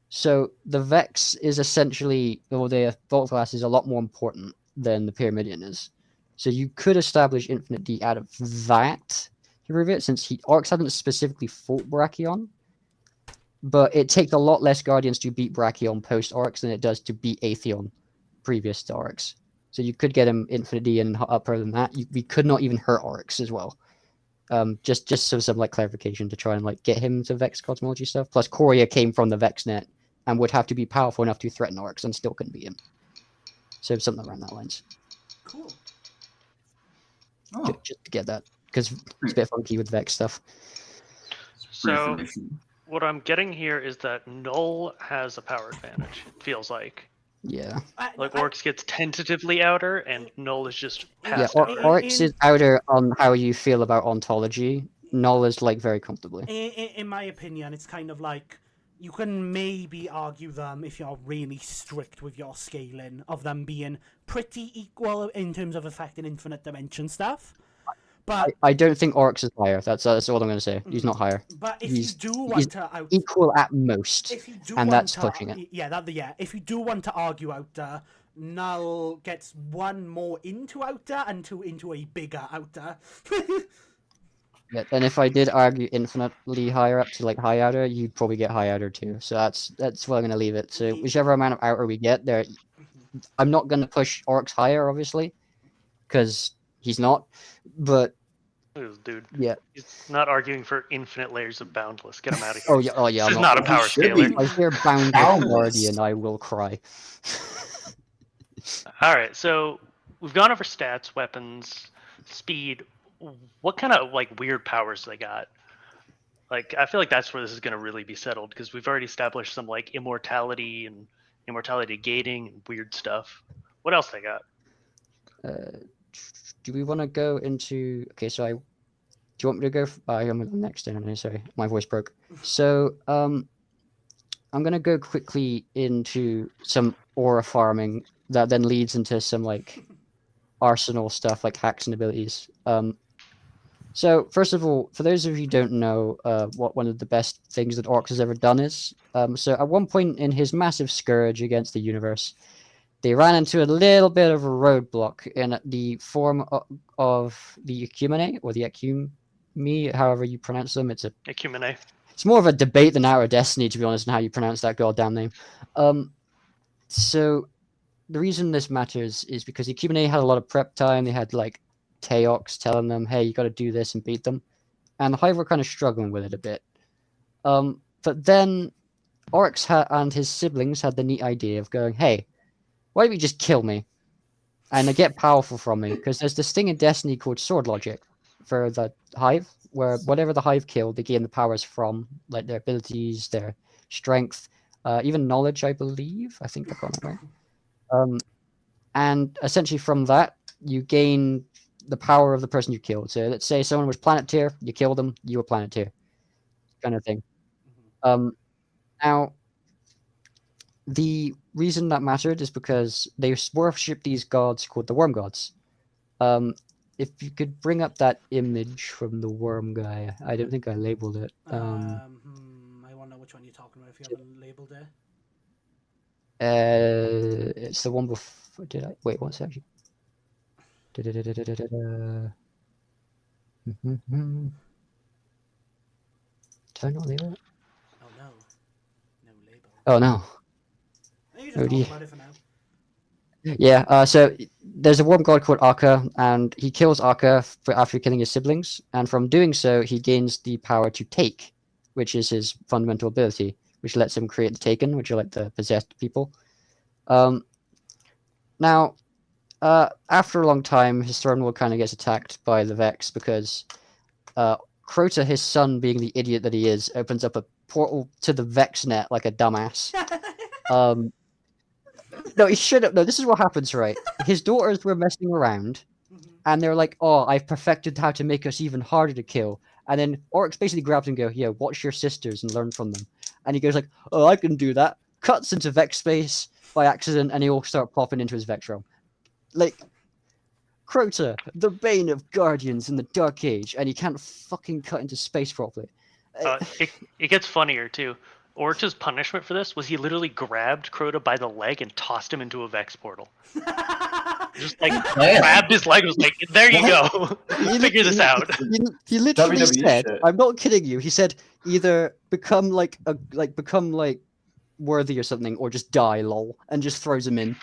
So the Vex is essentially, or the Vault of Glass is a lot more important than the Pyramidion is. So you could establish Infinite D out of that to prove it, since Oryx hadn't specifically fought Brachion. But it takes a lot less Guardians to beat Brachion post Oryx than it does to beat Atheon previous to Oryx. So you could get him Infinite D and upper than that. We could not even hurt Oryx as well. Just so some like clarification to try and like get him to Vex Cosmology stuff. Plus, Coria came from the Vex net and would have to be powerful enough to threaten Oryx and still couldn't beat him. So something around that lines. Cool. Oh, Just to get that, because it's a bit funky with Vex stuff. So, what I'm getting here is that Knull has a power advantage, it feels like. Yeah. Like, Oryx gets tentatively outer, and Knull is just Yeah, past outer. Oryx is outer on how you feel about ontology. Knull is like very comfortably. In my opinion, it's kind of like you can maybe argue them if you're really strict with your scaling of them being pretty equal in terms of affecting infinite dimension stuff. But I don't think Oryx is higher. That's all I'm going to say. He's not higher. But if he's, you do want to equal at most, if you do and want that's to, pushing it. Yeah. If you do want to argue outer, Knull gets 1 more into outer and 2 into a bigger outer. Yeah, and if I did argue infinitely higher up to like high outer, you'd probably get high outer too. So that's where I'm going to leave it. So whichever amount of outer we get there, I'm not going to push Oryx higher, obviously, because he's not. But Dude, Yeah. he's not arguing for infinite layers of boundless. Get him out of here. Oh yeah. Oh yeah. This I'm is not a He power should scaler. be. I hear boundless Boundless. guardian, I will cry. All right, so we've gone over stats, weapons, speed. What kind of like weird powers they got? Like, I feel like that's where this is going to really be settled because we've already established some like immortality and immortality gating and weird stuff. What else they got? Do we want to go into? Okay, so do you want me to go? I'm next. Sorry, my voice broke. So I'm gonna go quickly into some aura farming that then leads into some like arsenal stuff like hacks and abilities. So first of all, for those of you who don't know what one of the best things that Oryx has ever done is, so at one point in his massive scourge against the universe, they ran into a little bit of a roadblock in the form of the Ecumene, or the Ecumi, however you pronounce them. Ecumene. It's more of a debate than Hour of Destiny, to be honest, on how you pronounce that goddamn name. So the reason this matters is because the Ecumene had a lot of prep time. They had like Teox telling them, hey, you got to do this and beat them. And the Hive were kind of struggling with it a bit. But then Oryx and his siblings had the neat idea of going, hey, why don't you just kill me? And they get powerful from me. Because there's this thing in Destiny called sword logic for the Hive, where whatever the Hive killed, they gain the powers from, like their abilities, their strength, even knowledge, I believe. I think I got that right. And essentially from that, you gain the power of the person you killed. So let's say someone was planet tier, you killed them, you were planet tier, kind of thing. Now, the reason that mattered is because they worship these gods called the worm gods. If you could bring up that image from the worm guy, I don't think I labeled it. I wonder which one you're talking about if you haven't labelled it. It's the one before. Did I wait? One second. Did I not label it? Oh no, no label. Oh no. You just talk about it for now. Yeah, so there's a worm god called Akka, and he kills Akka after killing his siblings, and from doing so, he gains the power to take, which is his fundamental ability, which lets him create the Taken, which are like the possessed people. Now, after a long time, his throne world kind of gets attacked by the Vex because Crota, his son, being the idiot that he is, opens up a portal to the Vex net like a dumbass. No, he should have. No, this is what happens, right? His daughters were messing around, and they're like, "Oh, I've perfected how to make us even harder to kill." And then Oryx basically grabs him and goes, "Yeah, watch your sisters and learn from them." And he goes like, "Oh, I can do that." Cuts into Vex space by accident, and they all start popping into his Vex realm. Like, Crota, the bane of Guardians in the Dark Age, and he can't fucking cut into space properly. It gets funnier too. Oryx's punishment for this was he literally grabbed Crota by the leg and tossed him into a Vex portal. Just like grabbed his leg and was like, there you go. Figure this out. He literally WWE said, shit. I'm not kidding you, he said either become like worthy or something, or just die, lol, and just throws him in.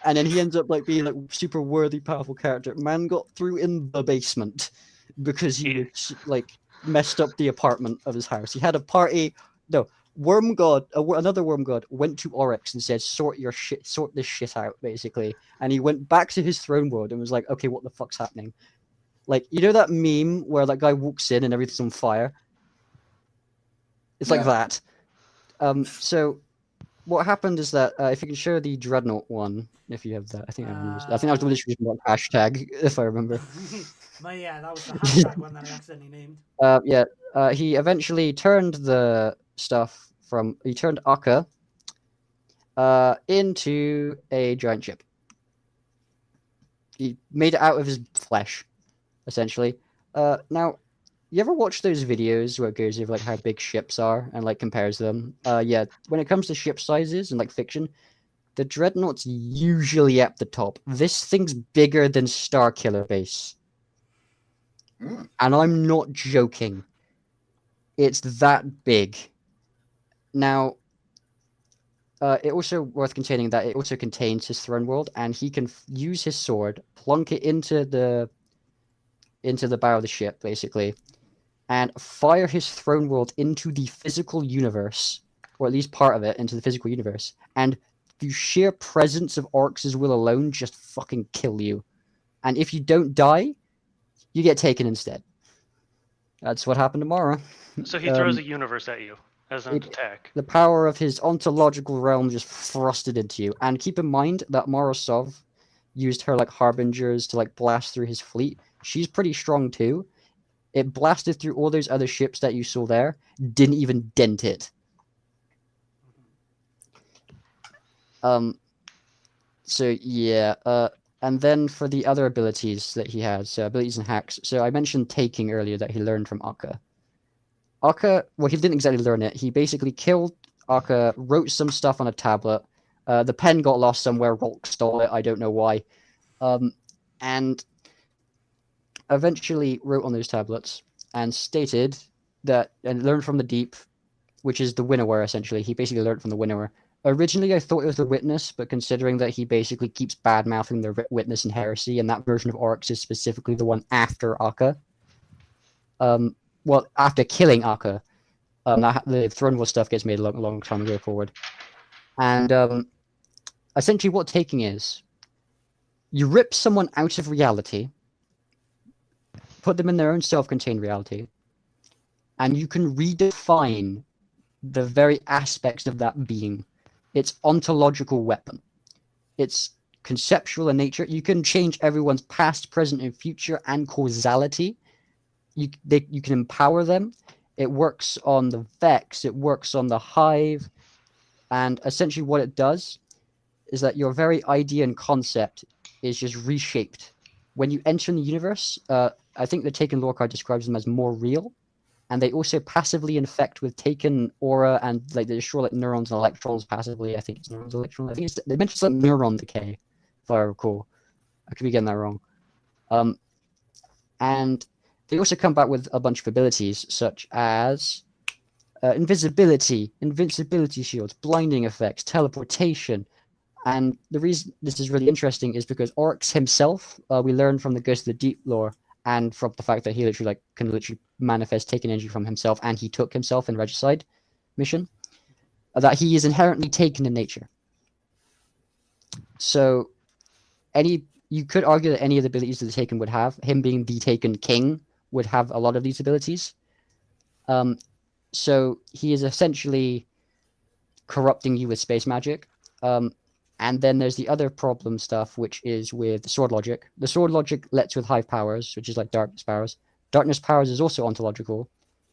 And then he ends up like being like super worthy, powerful character. Man got through in the basement because he was like messed up the apartment of his house. He had a party. No, worm god, another worm god went to Oryx and said, sort this shit out, basically. And he went back to his throne world and was like, okay, what the fuck's happening? Like, you know that meme where that guy walks in and everything's on fire? It's like that. So what happened is that if you can show the Dreadnought one, if you have that, I think I remember. I think that was the literally one hashtag, if I remember. But yeah, that was the hashtag one that I accidentally named. He eventually turned the stuff from. He turned Akka into a giant ship. He made it out of his flesh, essentially. Now, you ever watch those videos where it goes over like how big ships are and like compares them? Yeah, when it comes to ship sizes and like fiction, the Dreadnought's usually at the top. This thing's bigger than Starkiller Base. And I'm not joking. It's that big. Now, it also worth containing that it also contains his throne world, and he can use his sword, plunk it into the into the bow of the ship, basically, and fire his throne world into the physical universe, or at least part of it into the physical universe, and the sheer presence of Oryx's will alone just fucking kill you. And if you don't die, you get taken instead. That's what happened tomorrow. So he throws a universe at you as an attack. The power of his ontological realm just thrusted into you. And keep in mind that Morozov used her like harbingers to like blast through his fleet. She's pretty strong too. It blasted through all those other ships that you saw there, didn't even dent it. So yeah, and then for the other abilities that he has, so abilities and hacks. So I mentioned taking earlier that he learned from Akka. Akka, well, he didn't exactly learn it. He basically killed Akka, wrote some stuff on a tablet. The pen got lost somewhere. Rolk stole it. I don't know why. And eventually wrote on those tablets and stated that, and learned from the deep, which is the winnower, essentially. He basically learned from the winnower. Originally, I thought it was the witness, but considering that he basically keeps bad-mouthing the witness and heresy, and that version of Oryx is specifically the one after Akka. Well, after killing Akka, the Throne War stuff gets made a long time ago forward. And essentially what taking is, you rip someone out of reality, put them in their own self-contained reality, and you can redefine the very aspects of that being. It's ontological weapon. It's conceptual in nature. You can change everyone's past, present, and future and causality. You can empower them. It works on the Vex. It works on the Hive. And essentially what it does is that your very idea and concept is just reshaped. When you enter in the universe, I think the Taken lore card describes them as more real. And they also passively infect with Taken aura, and like they destroy like neurons and electrons passively. I think it's neurons, electrons. I think they mentioned something neuron decay, if I recall. I could be getting that wrong. And they also come back with a bunch of abilities, such as invisibility, invincibility shields, blinding effects, teleportation. And the reason this is really interesting is because Oryx himself, we learned from the Ghost of the Deep lore, and from the fact that he literally can literally manifest Taken energy from himself, and he took himself in Regicide mission, that he is inherently Taken in nature. So you could argue that any of the abilities that the Taken would have, him being the Taken king, would have a lot of these abilities. So he is essentially corrupting you with space magic. And then there's the other problem stuff, which is with sword logic. The sword logic lets with hive powers, which is like darkness powers. Darkness powers is also ontological,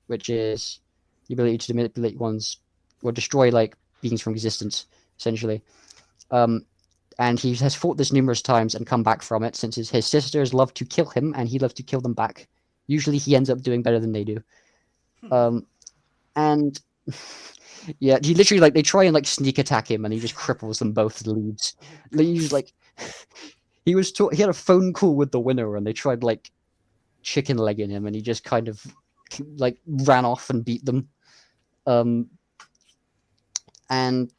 which is the ability to manipulate ones or destroy like beings from existence, essentially. And he has fought this numerous times and come back from it, since his sisters love to kill him and he loves to kill them back. Usually he ends up doing better than they do. And yeah, he literally like they try and like sneak attack him and he just cripples them both and leaves. He's like he had a phone call with the winner and they tried like chicken legging him and he just kind of like ran off and beat them. And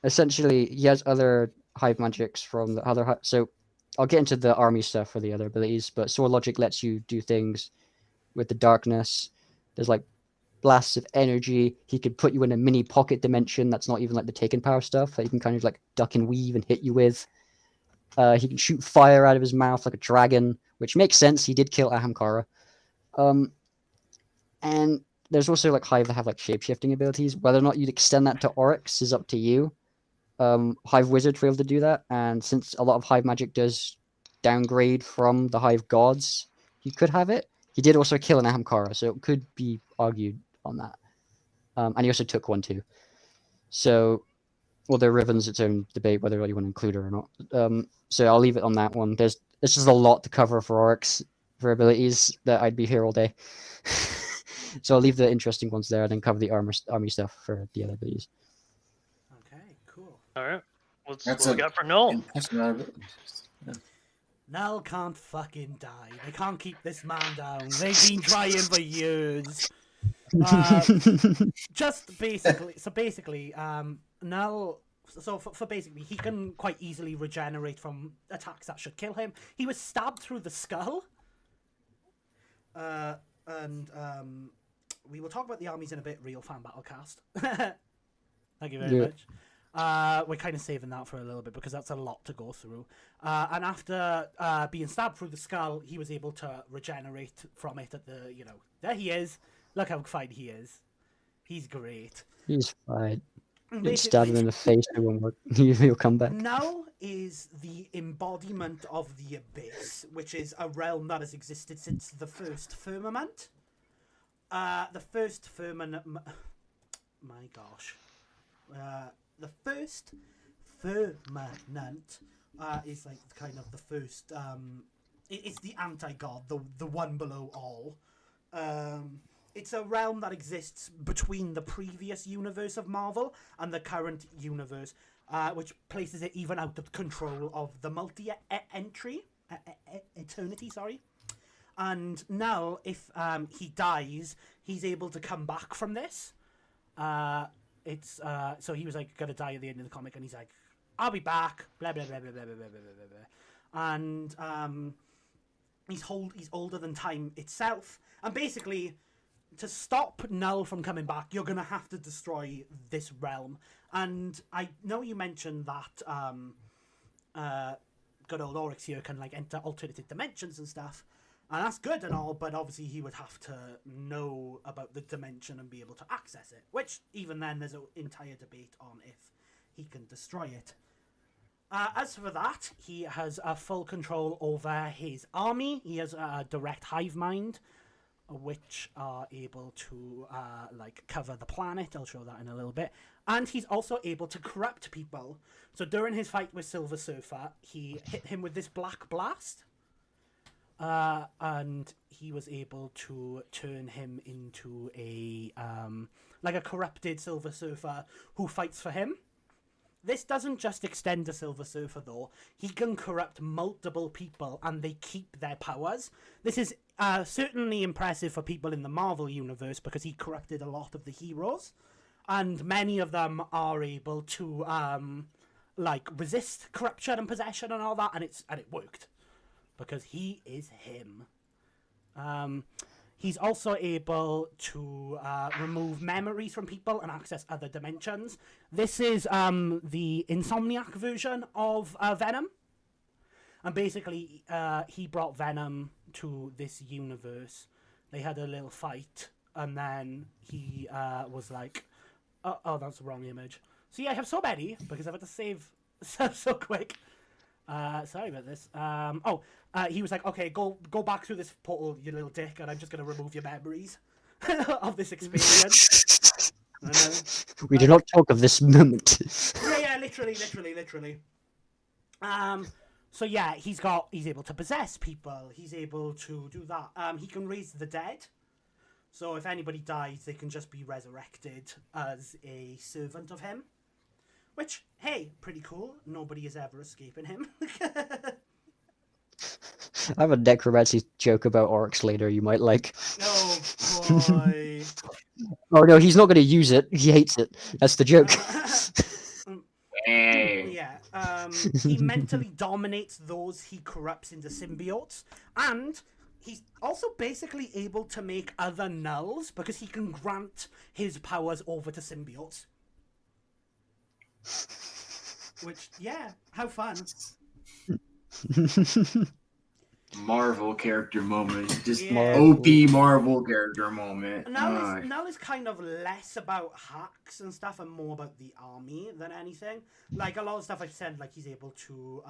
essentially he has other hive magics from the other so I'll get into the army stuff for the other abilities, but sword logic lets you do things with the darkness. There's like blasts of energy. He could put you in a mini pocket dimension that's not even like the Taken power stuff that he can kind of like duck and weave and hit you with. He can shoot fire out of his mouth like a dragon, which makes sense. He did kill Ahamkara. And there's also like Hive that have like shape-shifting abilities. Whether or not you'd extend that to Oryx is up to you. Hive Wizard were able to do that, and since a lot of Hive magic does downgrade from the Hive gods, he could have it. He did also kill an Ahamkara, so it could be argued on that. And he also took one too. So, well, the Riven's its own debate whether you want to include her or not. So I'll leave it on that one. There's just a lot to cover for Oryx for abilities that I'd be here all day. So I'll leave the interesting ones there and then cover the army stuff for the other abilities. Okay, cool. All right. What we got for Knull? Knull can't fucking die. They can't keep this man down. They've been trying for years. Just basically, Knull. So for basically, he can quite easily regenerate from attacks that should kill him. He was stabbed through the skull. and we will talk about the armies in a bit. Real fan battlecast. Thank you very Yeah. much. We're kind of saving that for a little bit because that's a lot to go through. And after being stabbed through the skull, he was able to regenerate from it at the, there he is. Look how fine he is. He's great. He's fine. And Just stab him in the face, it won't work. He'll come back. Knull is the embodiment of the Abyss, which is a realm that has existed since the first firmament. The first firmament... My gosh. The first firmament is like kind of the first... it's the anti-god, the one below all. It's a realm that exists between the previous universe of Marvel and the current universe, which places it even out of control of the eternity, sorry. And now, if he dies, he's able to come back from this. So he was like gonna die at the end of the comic, and he's like, "I'll be back." Blah blah blah blah blah blah blah blah blah. And he's older than time itself, and basically, to stop Knull from coming back, you're going to have to destroy this realm. And I know you mentioned that good old Oryx here can like enter alternative dimensions and stuff. And that's good and all, but obviously he would have to know about the dimension and be able to access it. Which, even then, there's an entire debate on if he can destroy it. As for that, he has full control over his army. He has a direct hive mind, which are able to like cover the planet. I'll show that in a little bit. And he's also able to corrupt people. So during his fight with Silver Surfer, he hit him with this black blast, and he was able to turn him into a like a corrupted Silver Surfer who fights for him. This doesn't just extend to Silver Surfer, though. He can corrupt multiple people, and they keep their powers. This is certainly impressive for people in the Marvel Universe, because he corrupted a lot of the heroes. And many of them are able to, like, resist corruption and possession and all that, and it worked. Because he is him. He's also able to remove memories from people and access other dimensions. This is the Insomniac version of Venom. And basically, he brought Venom to this universe. They had a little fight, and then he was like, oh, that's the wrong image. See, I have so many, because I've had to save so quick. Sorry about this. He was like, okay, go back through this portal, you little dick, and I'm just going to remove your memories of this experience. We do not talk of this moment. Yeah, literally. So yeah, he's able to possess people. He's able to do that. He can raise the dead. So if anybody dies, they can just be resurrected as a servant of him. Which, hey, pretty cool. Nobody is ever escaping him. I have a necromancy joke about Oryx later you might like. Oh, boy. Oh no, he's not going to use it. He hates it. That's the joke. Yeah. He mentally dominates those he corrupts into symbiotes. And he's also basically able to make other Knulls, because he can grant his powers over to symbiotes. Which, yeah, how fun. Marvel character moment. Just Yeah. OP Marvel character moment. Knull is kind of less about hacks and stuff and more about the army than anything. Like, a lot of stuff I've said, like, he's able to,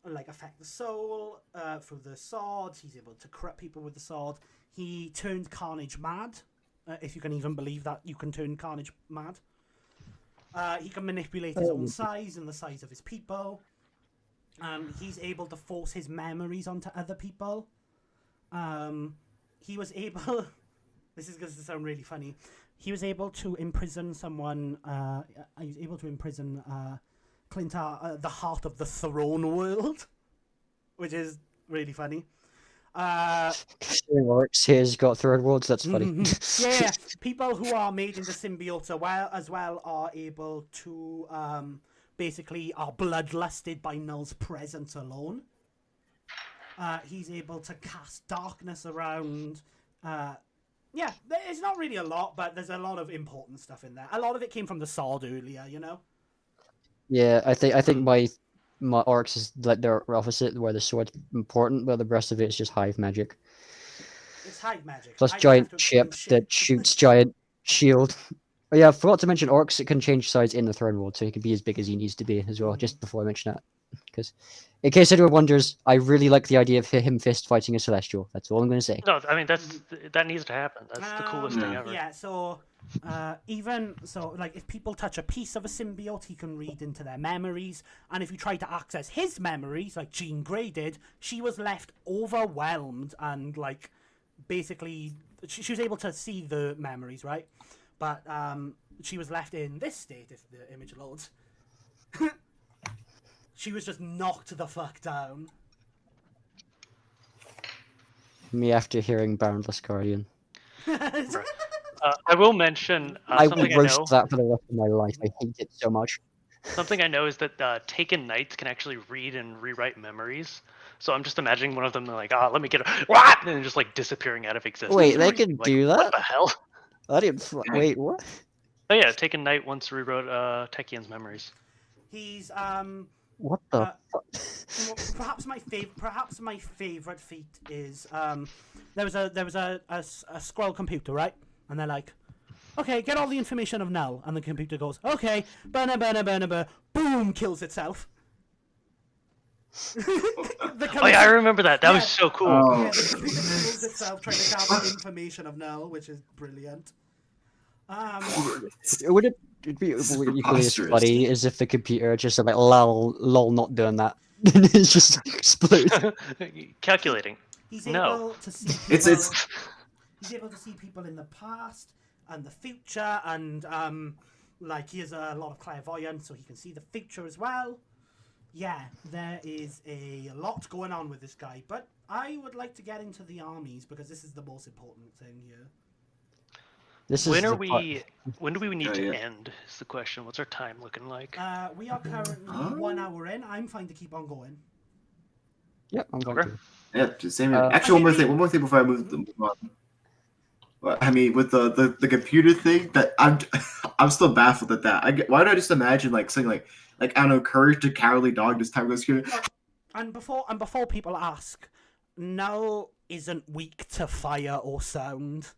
like, affect the soul through the sword. He's able to corrupt people with the sword. He turned Carnage mad, if you can even believe that you can turn Carnage mad. He can manipulate his own size and the size of his people. He's able to force his memories onto other people. He was able... This is going to sound really funny. He was able to imprison someone... he was able to imprison Clintar, the heart of the throne world. Which is really funny. Oryx here's got third worlds, that's funny. Yeah, people who are made into symbiotes as well are able to... basically are bloodlusted by Knull's presence alone. He's able to cast darkness around. Yeah, it's not really a lot, but there's a lot of important stuff in there. A lot of it came from the sword earlier, you know? Yeah, I think my Oryx is like the opposite, where the sword's important, but the rest of it is just hive magic. It's hive magic. Plus I don't have giant to explain chip shit. that shoots giant shield. Oh yeah, I forgot to mention Oryx. It can change size in the throne world, so he can be as big as he needs to be as well. Just before I mention that, because in case anyone wonders, I really like the idea of him fist fighting a celestial. That's all I'm going to say. No, I mean that needs to happen. That's the coolest thing ever. Yeah, so even so, like if people touch a piece of a symbiote, he can read into their memories, and if you try to access his memories, like Jean Grey did, she was left overwhelmed and like basically she was able to see the memories, right? But she was left in this state if the image loads. She was just knocked the fuck down. Me after hearing Boundless Guardian. I will mention I will something I roast know. that for the rest of my life. I hate it so much. Something I know is that Taken Knights can actually read and rewrite memories. So I'm just imagining one of them like, let me get a what, and then just like disappearing out of existence. Wait, they Like, can do What that? the hell? I didn't. Wait, what? Oh yeah, Taken Knight once rewrote Tekian's memories. He's What the fuck? well, perhaps my favorite feat is there was a scroll computer, right? And they're like, okay, get all the information of Knull, and the computer goes, okay, boom, kills itself. Oh yeah, I remember that. That was so cool. Oh. Yeah, the computer kills itself trying to gather information of Knull, which is brilliant. Would it be equally as preposterous. funny as if the computer just said like lol not doing that? It's just explodes. Calculating. He's No. able to see people, It's he's able to see people in the past and the future, and like he has a lot of clairvoyance, so he can see the future as well. Yeah, there is a lot going on with this guy, but I would like to get into the armies because this is the most important thing here. This When is are the part- we? When do we need Oh, to yeah. end? Is the question. What's our time looking like? We are currently 1 hour in. I'm fine to keep on going. Yeah, I'm going Okay. to. Yeah, just same here. Uh, Actually, one more thing before I move on. Well, I mean, with the computer thing, that I'm still baffled at that. Why don't I just imagine like something like I don't know, courage to cowardly dog this time goes here. And before people ask, Knull isn't weak to fire or sound.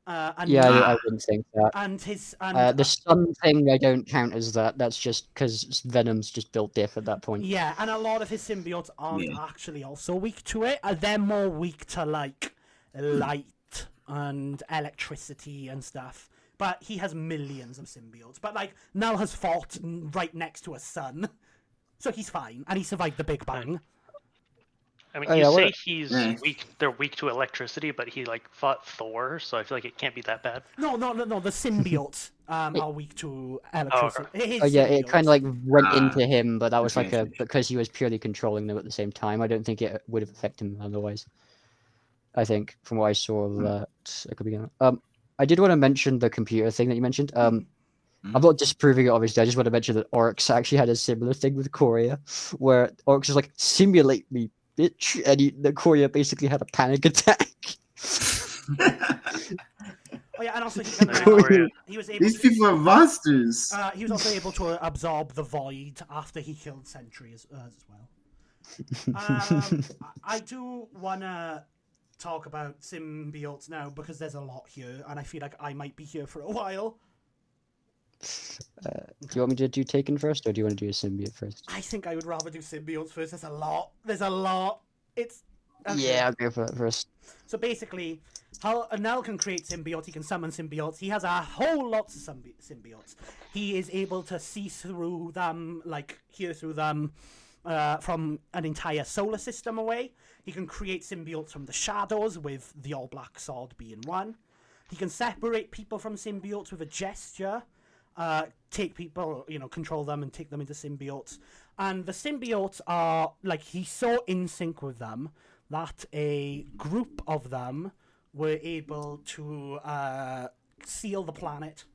And Yeah, I wouldn't think that. and his The sun thing I don't count as that. That's just because Venom's just built diff at that point. yeah, and a lot of his symbiotes aren't Yeah. actually also weak to it. They're more weak to like light and electricity and stuff. But he has millions of symbiotes. But like Knull has fought right next to a sun, so he's fine, and he survived the Big Bang. I mean, Oh, you yeah, say what- he's Yeah. weak. They're weak to electricity, but he like fought Thor, so I feel like it can't be that bad. No. The symbiotes are weak to electricity. His Oh yeah, it symbiotes. kind of like went Ah, into him, but that was okay, like a okay. because he was purely controlling them at the same time. I don't think it would have affected him otherwise. I think from what I saw that I could be. I did want to mention the computer thing that you mentioned. I'm not disproving it, obviously. I just want to mention that Oryx actually had a similar thing with Korea, where Oryx was like, "Simulate me, bitch," and the Korea basically had a panic attack. Oh yeah, and also he, can, Korea. he was able. These people are monsters. He was also able to absorb the void after he killed Sentry as well. I do wanna talk about symbiotes now because there's a lot here, and I feel like I might be here for a while. Do you want me to do Taken first, or do you want to do a symbiote first? I think I would rather do symbiotes first. There's a lot. It's okay. Yeah, I'll go for that first. So basically, how Knull can create symbiotes, he can summon symbiotes, he has a whole lot of symbiotes. He is able to see through them, like hear through them from an entire solar system away. He can create symbiotes from the shadows, with the all-black sword being one. He can separate people from symbiotes with a gesture. Take people, control them and take them into symbiotes. And the symbiotes are, like, he's so in sync with them that a group of them were able to seal the planet.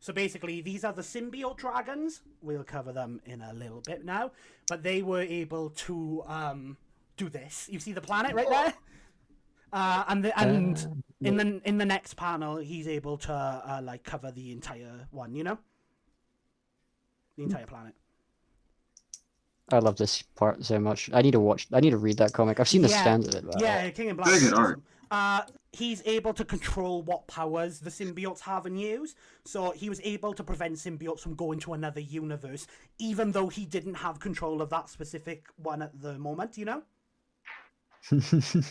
So basically, these are the symbiote dragons. We'll cover them in a little bit now. But they were able to do this. You see the planet right there? And in the next panel, he's able to like cover the entire one, you know? The entire planet. I love this part so much. I need to read that comic. I've seen the stands of it. But Yeah, King in Black. Very good art. He's able to control what powers the symbiotes have and use. So he was able to prevent symbiotes from going to another universe, even though he didn't have control of that specific one at the moment, you know? The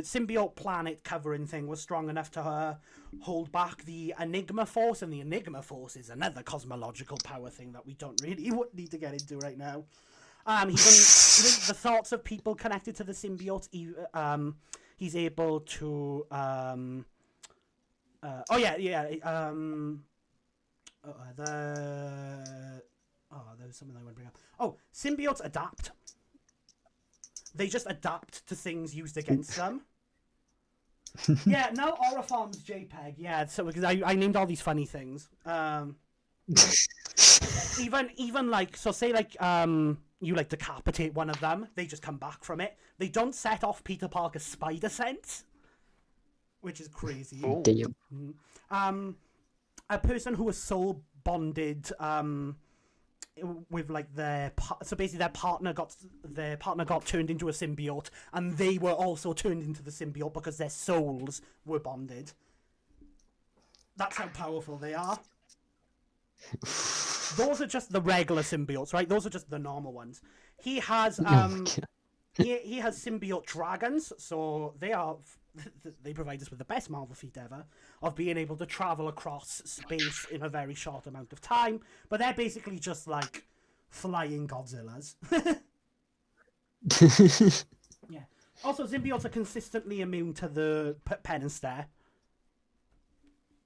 symbiote planet covering thing was strong enough to hold back the Enigma Force, and the Enigma Force is another cosmological power thing that we don't really need to get into right now. Even the thoughts of people connected to the symbiote, he's able to there was something I want to bring up. Oh, symbiotes adapt. They just adapt to things used against them. Yeah, no Oriform's JPEG. Yeah, so because I named all these funny things. Even like, so say like you like decapitate one of them, they just come back from it. They don't set off Peter Parker's spider sense, which is crazy. damn. A person who was soul bonded with like so basically their partner got turned into a symbiote, and they were also turned into the symbiote because their souls were bonded. That's how powerful they are. Those are just the regular symbiotes, right? Those are just the normal ones. He has he has symbiote dragons, so they provide us with the best Marvel feat ever of being able to travel across space in a very short amount of time. But they're basically just like flying Godzillas. Yeah. Also, symbiotes are consistently immune to the pen and stare.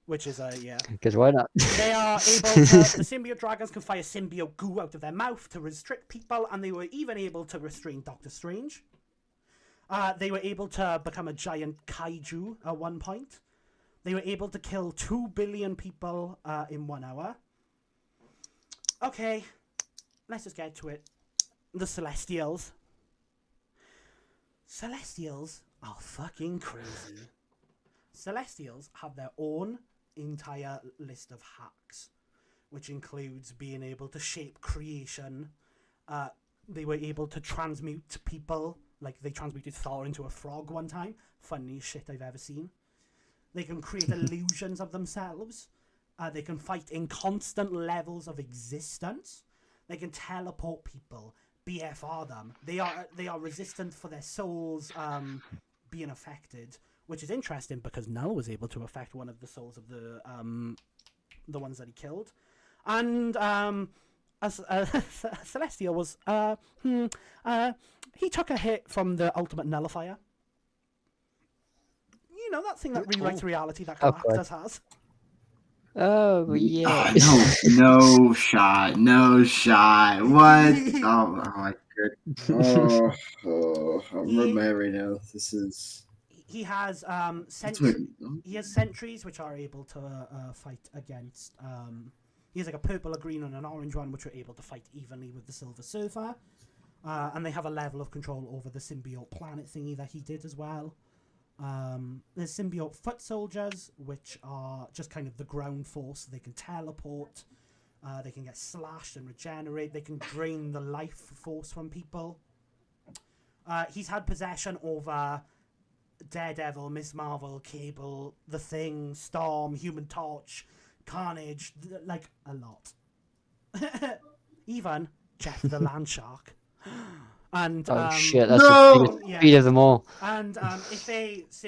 Which is yeah. Because why not? They are able to. The symbiote dragons can fire symbiote goo out of their mouth to restrict people, and they were even able to restrain Doctor Strange. They were able to become a giant kaiju at one point. They were able to kill 2 billion people in 1 hour. Okay, let's just get to it. The Celestials. Celestials are fucking crazy. Celestials have their own entire list of hacks, which includes being able to shape creation. They were able to transmute people, like they transmuted Thor into a frog one time. Funniest shit I've ever seen. They can create illusions of themselves. They can fight in constant levels of existence. They can teleport people, BFR them. They are resistant for their souls being affected. Which is interesting because Knull was able to affect one of the souls of the ones that he killed, and Celestial was he took a hit from the Ultimate Nullifier. You know that thing that rewrites reality that Galactus has. Oh yeah. No shot. What? Oh my goodness. I'm rubbing my head right now. This is. He has he has sentries which are able to fight against. He has like a purple, a green, and an orange one, which are able to fight evenly with the Silver Surfer. And they have a level of control over the symbiote planet thingy that he did as well. There's symbiote foot soldiers, which are just kind of the ground force. They can teleport. They can get slashed and regenerate. They can drain the life force from people. He's had possession over Daredevil, Miss Marvel, Cable, The Thing, Storm, Human Torch, Carnage, like a lot. Even Jeff the Land Shark. And shit, that's the biggest speed of them all. And if they it's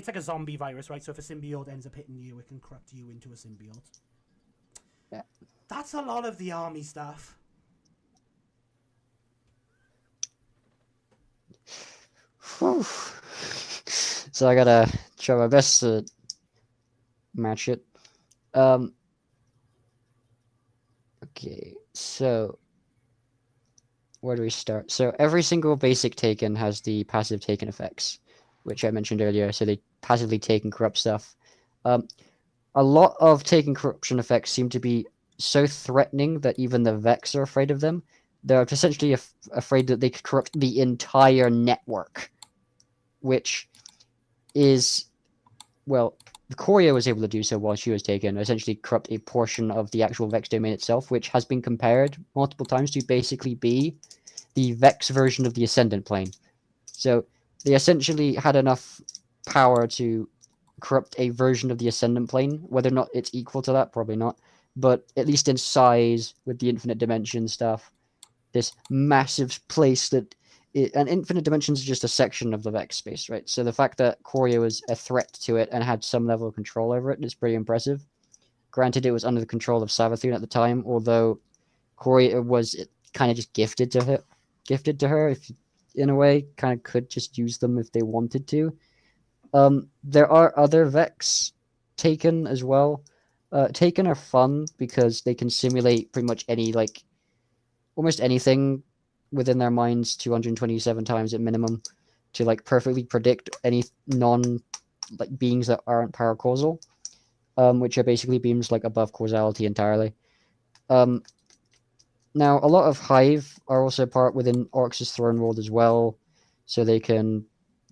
like a zombie virus, right? So if a symbiote ends up hitting you, it can corrupt you into a symbiote. Yeah. That's a lot of the army stuff. Whew. So I gotta try my best to match it. Okay, so where do we start? So every single basic taken has the passive taken effects, which I mentioned earlier. So they passively take and corrupt stuff. a lot of taking corruption effects seem to be so threatening that even the Vex are afraid of them. They're essentially afraid that they could corrupt the entire network, which is, well, Coria was able to do so while she was taken, essentially corrupt a portion of the actual Vex domain itself, which has been compared multiple times to basically be the Vex version of the Ascendant Plane. So they essentially had enough power to corrupt a version of the Ascendant Plane. Whether or not it's equal to that, probably not. But at least in size, with the infinite dimension stuff, this massive place that and infinite dimensions is just a section of the Vex space, right? So the fact that Coria was a threat to it and had some level of control over it is pretty impressive. Granted, it was under the control of Savathun at the time, although Coria was kind of just gifted to her, if in a way, kind of could just use them if they wanted to. There are other Vex taken as well. Taken are fun because they can simulate pretty much any, like, almost anything within their minds 227 times at minimum to, like, perfectly predict any beings that aren't paracausal, which are basically beings, like, above causality entirely. Now, a lot of Hive are also part within Oryx's Throne World as well, so they can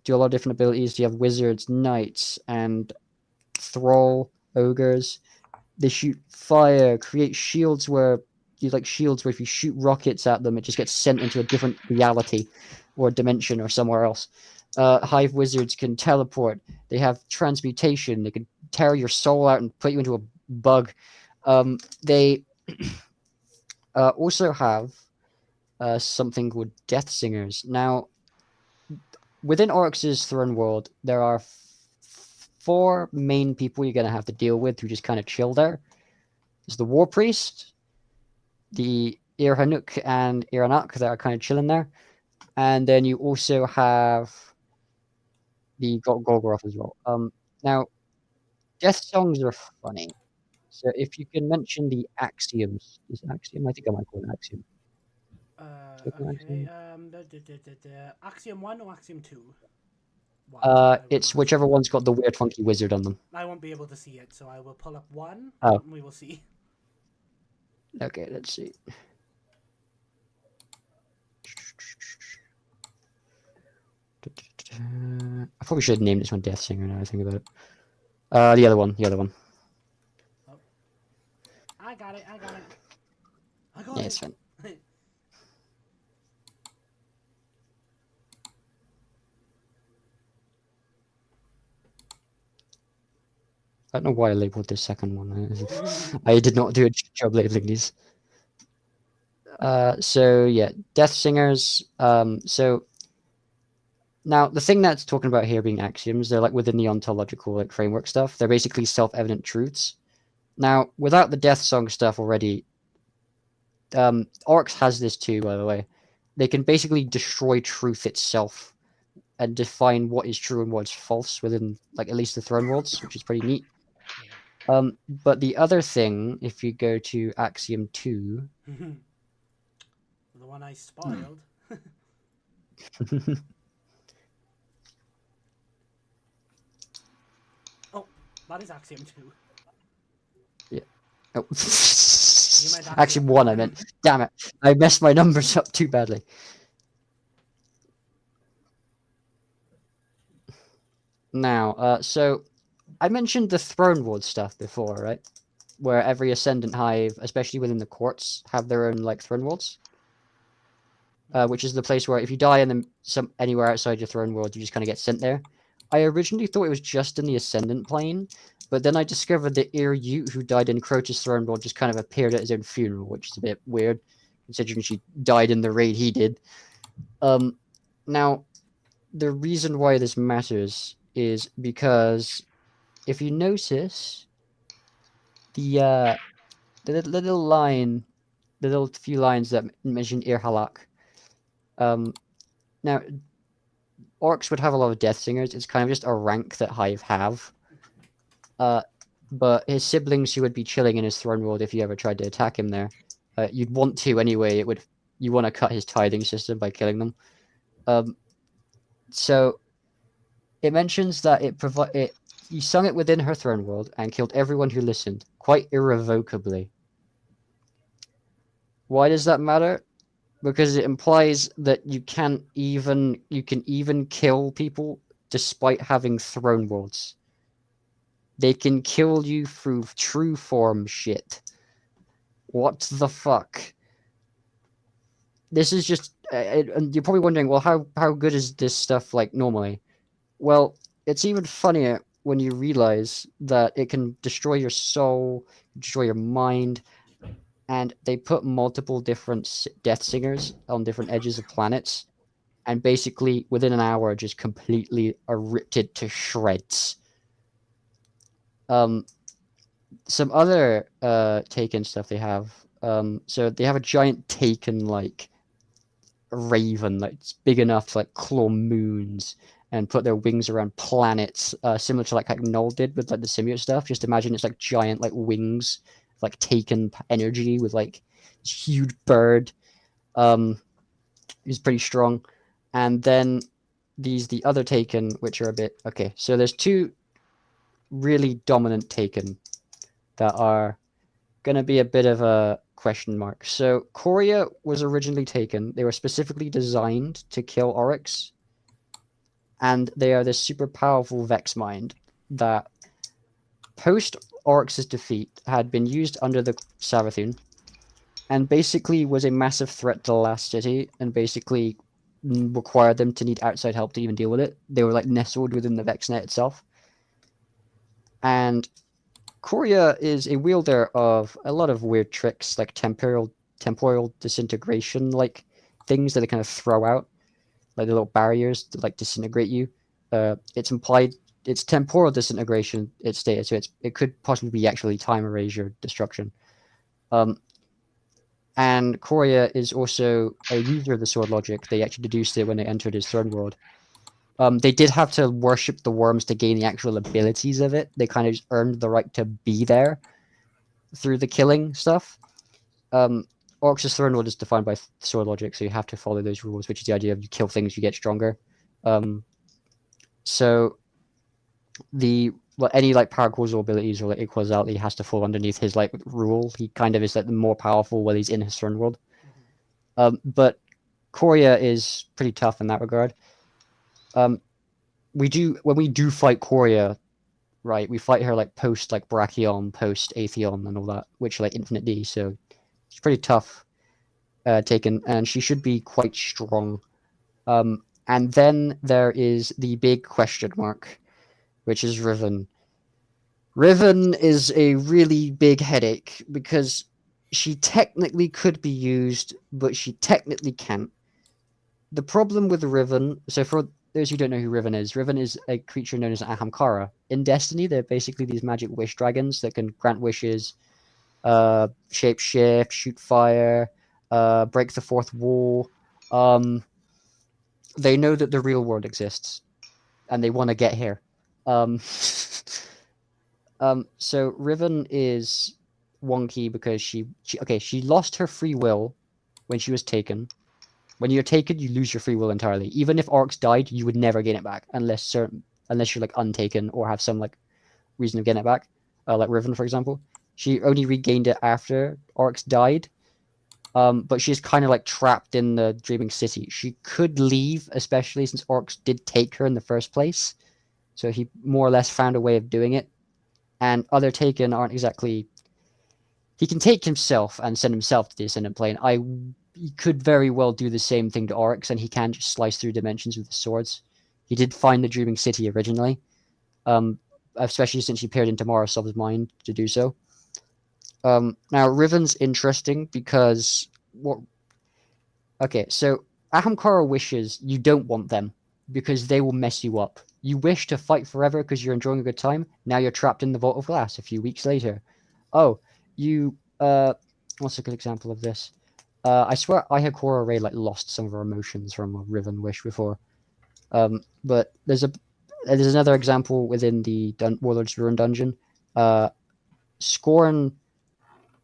do a lot of different abilities. You have wizards, knights, and thrall ogres. They shoot fire, create shields where if you shoot rockets at them, it just gets sent into a different reality or dimension or somewhere else. Hive wizards can teleport. They have transmutation. They can tear your soul out and put you into a bug. They also have something called Death Singers. Now, within Oryx's Throne World, there are 4 main people you're going to have to deal with who just kind of chill there. There's the War Priest, the Irhanuk and Iranak that are kind of chilling there. And then you also have the Golgoroth as well. Now, death songs are funny. So if you can mention the axioms. Is it axiom? I think I might call it axiom. Okay. Axiom 1 or Axiom 2? It's whichever one's got the weird funky wizard on them. I won't be able to see it, so I will pull up 1 Oh. and we will see. Okay, let's see. I probably should have named this one Death Singer now I think about it. The other one. Oh. I got it. Yeah, it's fine. I don't know why I labeled this second one. I did not do a job labeling these. So yeah, Death Singers. So now the thing that's talking about here being axioms, they're like within the ontological like framework stuff. They're basically self-evident truths. Now, without the Death Song stuff already, Oryx has this too, by the way. They can basically destroy truth itself and define what is true and what's false within, like, at least the Throne Worlds, which is pretty neat. But the other thing, if you go to Axiom 2... the one I spoiled. Oh, that is Axiom 2. Yeah. Oh. Axiom 1, I meant. Damn it. I messed my numbers up too badly. Now, so I mentioned the Throne World stuff before, right? Where every Ascendant Hive, especially within the courts, have their own like Throne Worlds. Which is the place where if you die in anywhere outside your Throne World, you just kind of get sent there. I originally thought it was just in the Ascendant Plane, but then I discovered that Ute, who died in Crota's Throne World, just kind of appeared at his own funeral, which is a bit weird, considering she died in the raid he did. Now, the reason why this matters is because if you notice the little few lines that mention Irhalak. Now, Oryx would have a lot of Death Singers. It's kind of just a rank that Hive have. But his siblings who would be chilling in his Throne World if you ever tried to attack him there, you'd want to anyway. You want to cut his tithing system by killing them. So it mentions that it he sung it within her throne world and killed everyone who listened, quite irrevocably. Why does that matter? Because it implies that you can even kill people despite having throne worlds. They can kill you through true form shit. What the fuck? This is just, and you're probably wondering, well, how good is this stuff like normally? Well, it's even funnier when you realize that it can destroy your soul, destroy your mind, and they put multiple different death singers on different edges of planets, and basically within an hour just completely ripped it to shreds. Some other Taken stuff they have. So they have a giant Taken like raven that's big enough to like claw moons and put their wings around planets, similar to like Knull did with like the symbiote stuff. Just imagine it's like giant like wings, like Taken energy with like this huge bird. Is pretty strong. And then the other Taken, which are a bit okay. So there's two really dominant Taken that are gonna be a bit of a question mark. So Korea was originally taken. They were specifically designed to kill Oryx, and they are this super powerful Vex Mind that post Oryx's defeat had been used under the Savathun, and basically was a massive threat to the last city, and basically required them to need outside help to even deal with it. They were like nestled within the VexNet itself. And Korea is a wielder of a lot of weird tricks, like temporal disintegration, like things that they kind of throw out, like the little barriers to like disintegrate you. It's implied it's temporal disintegration. It's stated, so it could possibly be actually time erasure destruction. And Korea is also a user of the sword logic. They actually deduced it when they entered his throne world. They did have to worship the worms to gain the actual abilities of it. They kind of just earned the right to be there through the killing stuff. Oryx's throne world is defined by sword logic, so you have to follow those rules, which is the idea of you kill things, you get stronger. So any like paracausal abilities or like equality has to fall underneath his like rule. He kind of is like the more powerful while he's in his throne world. But Korea is pretty tough in that regard. When we do fight Korea, right, we fight her like post like Brachion, post Atheon and all that, which are like Infinite D, so it's pretty tough taken, and she should be quite strong. And then there is the big question mark, which is Riven. Riven is a really big headache because she technically could be used, but she technically can't. The problem with Riven, so for those who don't know who Riven is a creature known as Ahamkara. In Destiny, they're basically these magic wish dragons that can grant wishes, shape shift, shoot fire, break the fourth wall. They know that the real world exists, and they want to get here. So Riven is wonky because she lost her free will when she was taken. When you're taken, you lose your free will entirely. Even if Oryx died, you would never gain it back unless you're like untaken or have some like reason of getting it back. Like Riven, for example, she only regained it after Oryx died. But she's kind of like trapped in the Dreaming City. She could leave, especially since Oryx did take her in the first place. So he more or less found a way of doing it. And other Taken aren't exactly. He can take himself and send himself to the Ascendant Plane. He could very well do the same thing to Oryx, and he can just slice through dimensions with the swords. He did find the Dreaming City originally, especially since he peered into Morosov's mind to do so. Now, Riven's interesting because so Ahamkara wishes you don't want them because they will mess you up. You wish to fight forever because you're enjoying a good time. Now you're trapped in the Vault of Glass a few weeks later. Oh, what's a good example of this? I swear Ihakura Ray like lost some of her emotions from a Riven wish before. But there's another example within the Warlord's Ruin dungeon. Scorn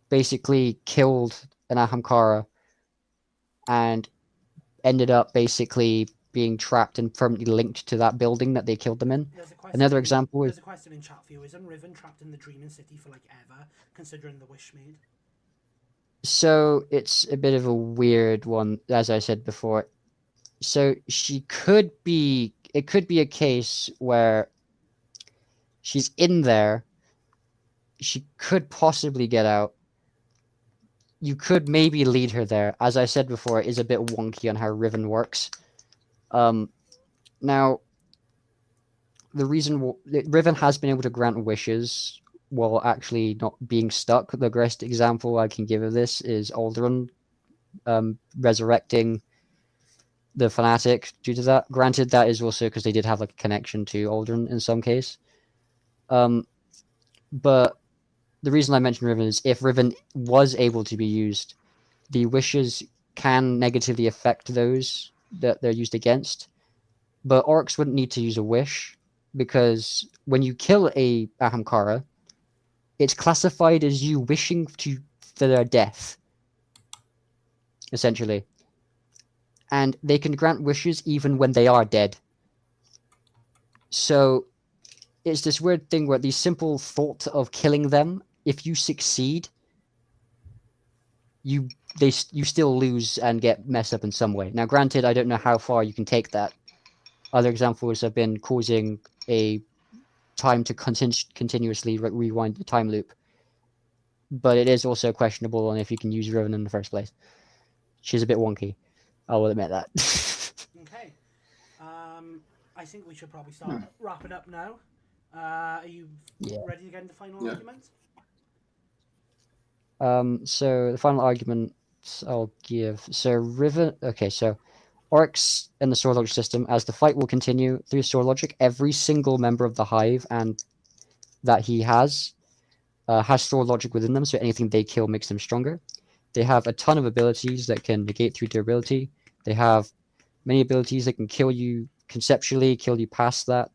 basically killed an Ahamkara and ended up basically being trapped and permanently linked to that building that they killed them in. Another example is There's a question in chat for you. Isn't Riven trapped in the Dreaming City for like ever, considering the wish made? so it's a bit of a weird one, as I said before. So she could be. It could be a case where she's in there. She could possibly get out. You could maybe lead her there. As I said before, it is a bit wonky on how Riven works. Now, the reason Riven has been able to grant wishes while actually not being stuck. The best example I can give of this is Alderaan resurrecting the Fanatic due to that. Granted, that is also because they did have like a connection to Alderaan in some case. But the reason I mentioned Riven is if Riven was able to be used, the wishes can negatively affect those that they're used against. But Oryx wouldn't need to use a wish because when you kill a Ahamkara, it's classified as you wishing for their death, essentially. And they can grant wishes even when they are dead. So it's this weird thing where the simple thought of killing them, if you succeed, you still lose and get messed up in some way. Now, granted, I don't know how far you can take that. Other examples have been causing a time to continuously rewind the time loop. But it is also questionable on if you can use Riven in the first place. She's a bit wonky. I will admit that. Okay. I think we should probably start wrapping up now. Are you ready to get into final arguments? So the final argument I'll give. So Riven. Okay, so Oryx in the sword logic system, as the fight will continue through sword logic, every single member of the hive and that he has sword logic within them, so anything they kill makes them stronger. They have a ton of abilities that can negate through durability. They have many abilities that can kill you conceptually, kill you past that.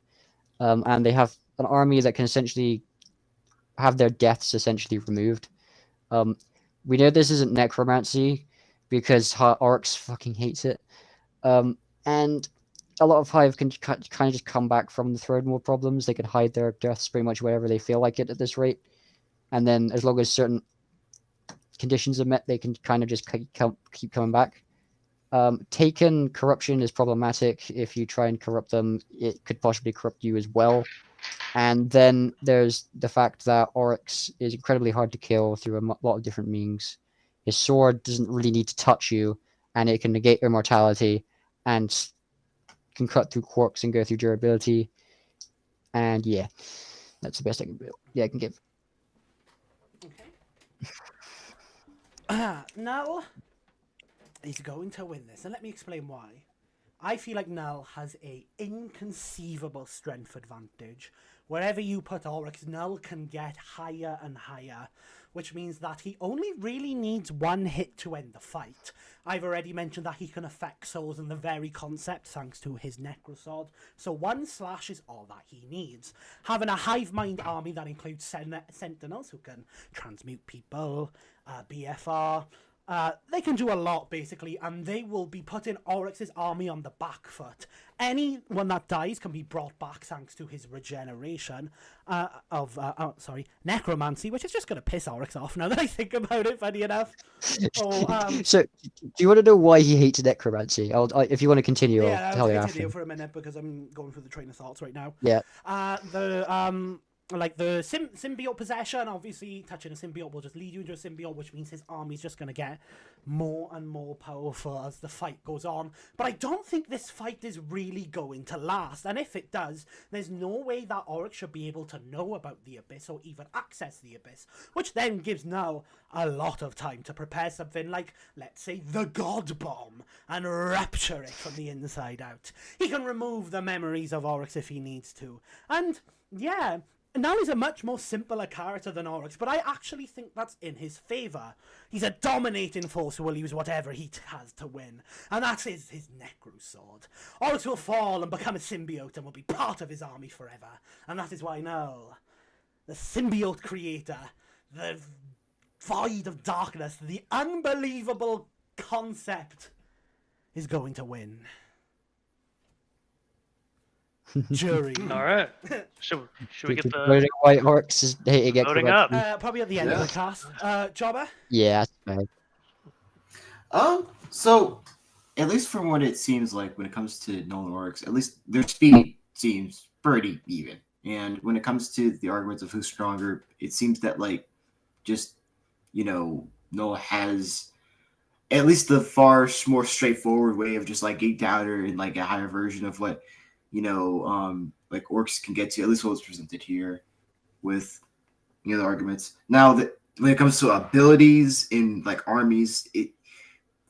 And they have an army that can essentially have their deaths essentially removed. We know this isn't necromancy because Oryx fucking hates it. And a lot of Hive can kind of just come back from the Throne War problems. They can hide their deaths pretty much wherever they feel like it at this rate. And then as long as certain conditions are met, they can kind of just keep coming back. Taken corruption is problematic. If you try and corrupt them, it could possibly corrupt you as well. And then there's the fact that Oryx is incredibly hard to kill through a lot of different means. His sword doesn't really need to touch you, and it can negate immortality and can cut through quarks and go through durability. And yeah, that's the best I can do. Yeah, I can give. Okay. Knull is going to win this, and let me explain why. I feel like Knull has a inconceivable strength advantage. Wherever you put Oryx, Knull can get higher and higher, which means that he only really needs one hit to end the fight. I've already mentioned that he can affect souls in the very concept thanks to his Necrosword, so one slash is all that he needs. Having a hive mind army that includes sentinels who can transmute people, BFR, they can do a lot, basically, and they will be putting Oryx's army on the back foot. Anyone that dies can be brought back thanks to his regeneration necromancy, which is just going to piss Oryx off now that I think about it, funny enough. So, do you want to know why he hates necromancy? If you want to continue, I'll tell you after. Continue for a minute because I'm going through the train of thoughts right now. Yeah. Like the symbiote possession, obviously touching a symbiote will just lead you into a symbiote, which means his army's just going to get more and more powerful as the fight goes on. But I don't think this fight is really going to last, and if it does, there's no way that Oryx should be able to know about the Abyss or even access the Abyss, which then gives Knull a lot of time to prepare something like, let's say, the God Bomb, and rapture it from the inside out. He can remove the memories of Oryx if he needs to, and yeah, Knull is a much more simpler character than Oryx, but I actually think that's in his favour. He's a dominating force who will use whatever he has to win, and that is his Necrosword. Oryx will fall and become a symbiote and will be part of his army forever, and that is why Knull, the symbiote creator, the void of darkness, the unbelievable concept, is going to win. Jury. All right. Should we get the Voting why Oryx is hating voting up? Probably at the end of the cast. Jobber? Yeah, that's fair. So at least from what it seems like when it comes to Nolan Oryx, at least their speed seems pretty even. And when it comes to the arguments of who's stronger, it seems that like just Noah has at least the far more straightforward way of just like getting down and like a higher version of what like Oryx can get to, at least what was presented here with the arguments. Now that when it comes to abilities in like armies, it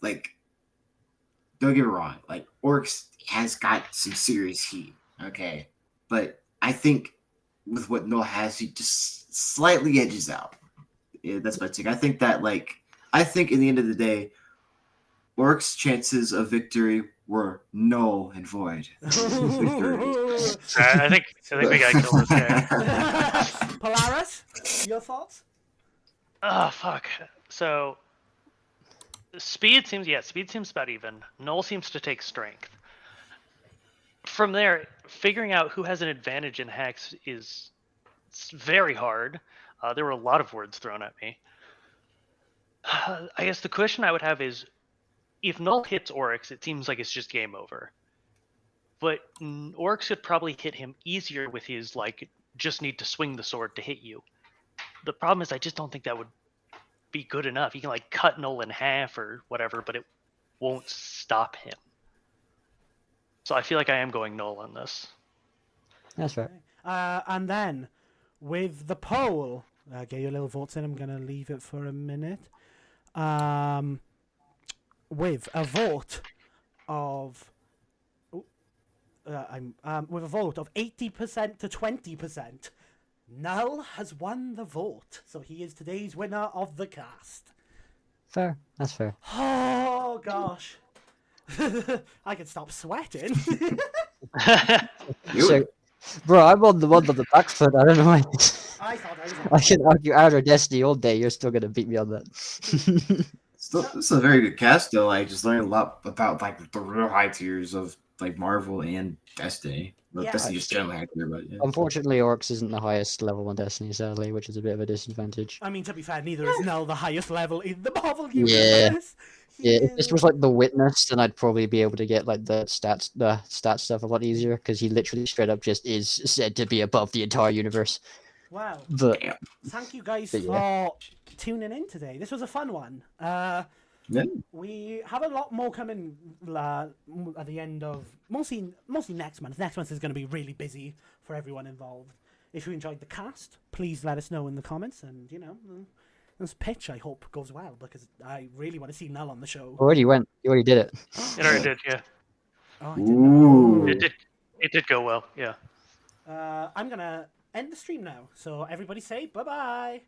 like don't get me wrong, like Oryx has got some serious heat, okay, but I think with what Noah has, he just slightly edges out. Yeah, that's my take. I think that I think in the end of the day, Oryx's chances of victory were null and void. I think we gotta kill this guy. Polaris, your thoughts? Oh fuck. So speed seems about even. Null seems to take strength. From there, figuring out who has an advantage in hacks is very hard. There were a lot of words thrown at me. I guess the question I would have is, if Null hits Oryx, it seems like it's just game over. But Oryx could probably hit him easier with his just need to swing the sword to hit you. The problem is I just don't think that would be good enough. He can cut Null in half or whatever, but it won't stop him. So I feel like I am going Null on this. That's fair. And then with the poll, get your little votes in. I'm gonna leave it for a minute. With a vote of with a vote of 80% to 20%, Knull has won the vote, so he is today's winner of the cast. Fair. That's fair. Oh gosh, I can stop sweating. So, bro, I'm on the one on the back foot. I don't know why. I thought I was. I can argue Outer Destiny all day. You're still gonna beat me on that. Still, this is a very good cast though. Like just learning a lot about the real high tiers of Marvel and Destiny. Well, Yeah. Destiny just generally high tier, but yeah. Unfortunately, Oryx isn't the highest level on Destiny, sadly, which is a bit of a disadvantage. I mean, to be fair, neither is Knull the highest level in the Marvel Yeah. universe. Yeah, if this was the Witness, then I'd probably be able to get the stats stuff a lot easier because he literally straight up just is said to be above the entire universe. Wow. But Thank you guys But for tuning in today. This was a fun one. Yeah. We have a lot more coming at the end of mostly next month. Next month is going to be really busy for everyone involved. If you enjoyed the cast, please let us know in the comments, and this pitch I hope goes well because I really want to see Knull on the show. already went. You already did it. It already did, yeah. Oh, I didn't Ooh. know. It did go well, yeah. I'm gonna end the stream now. So everybody say bye bye.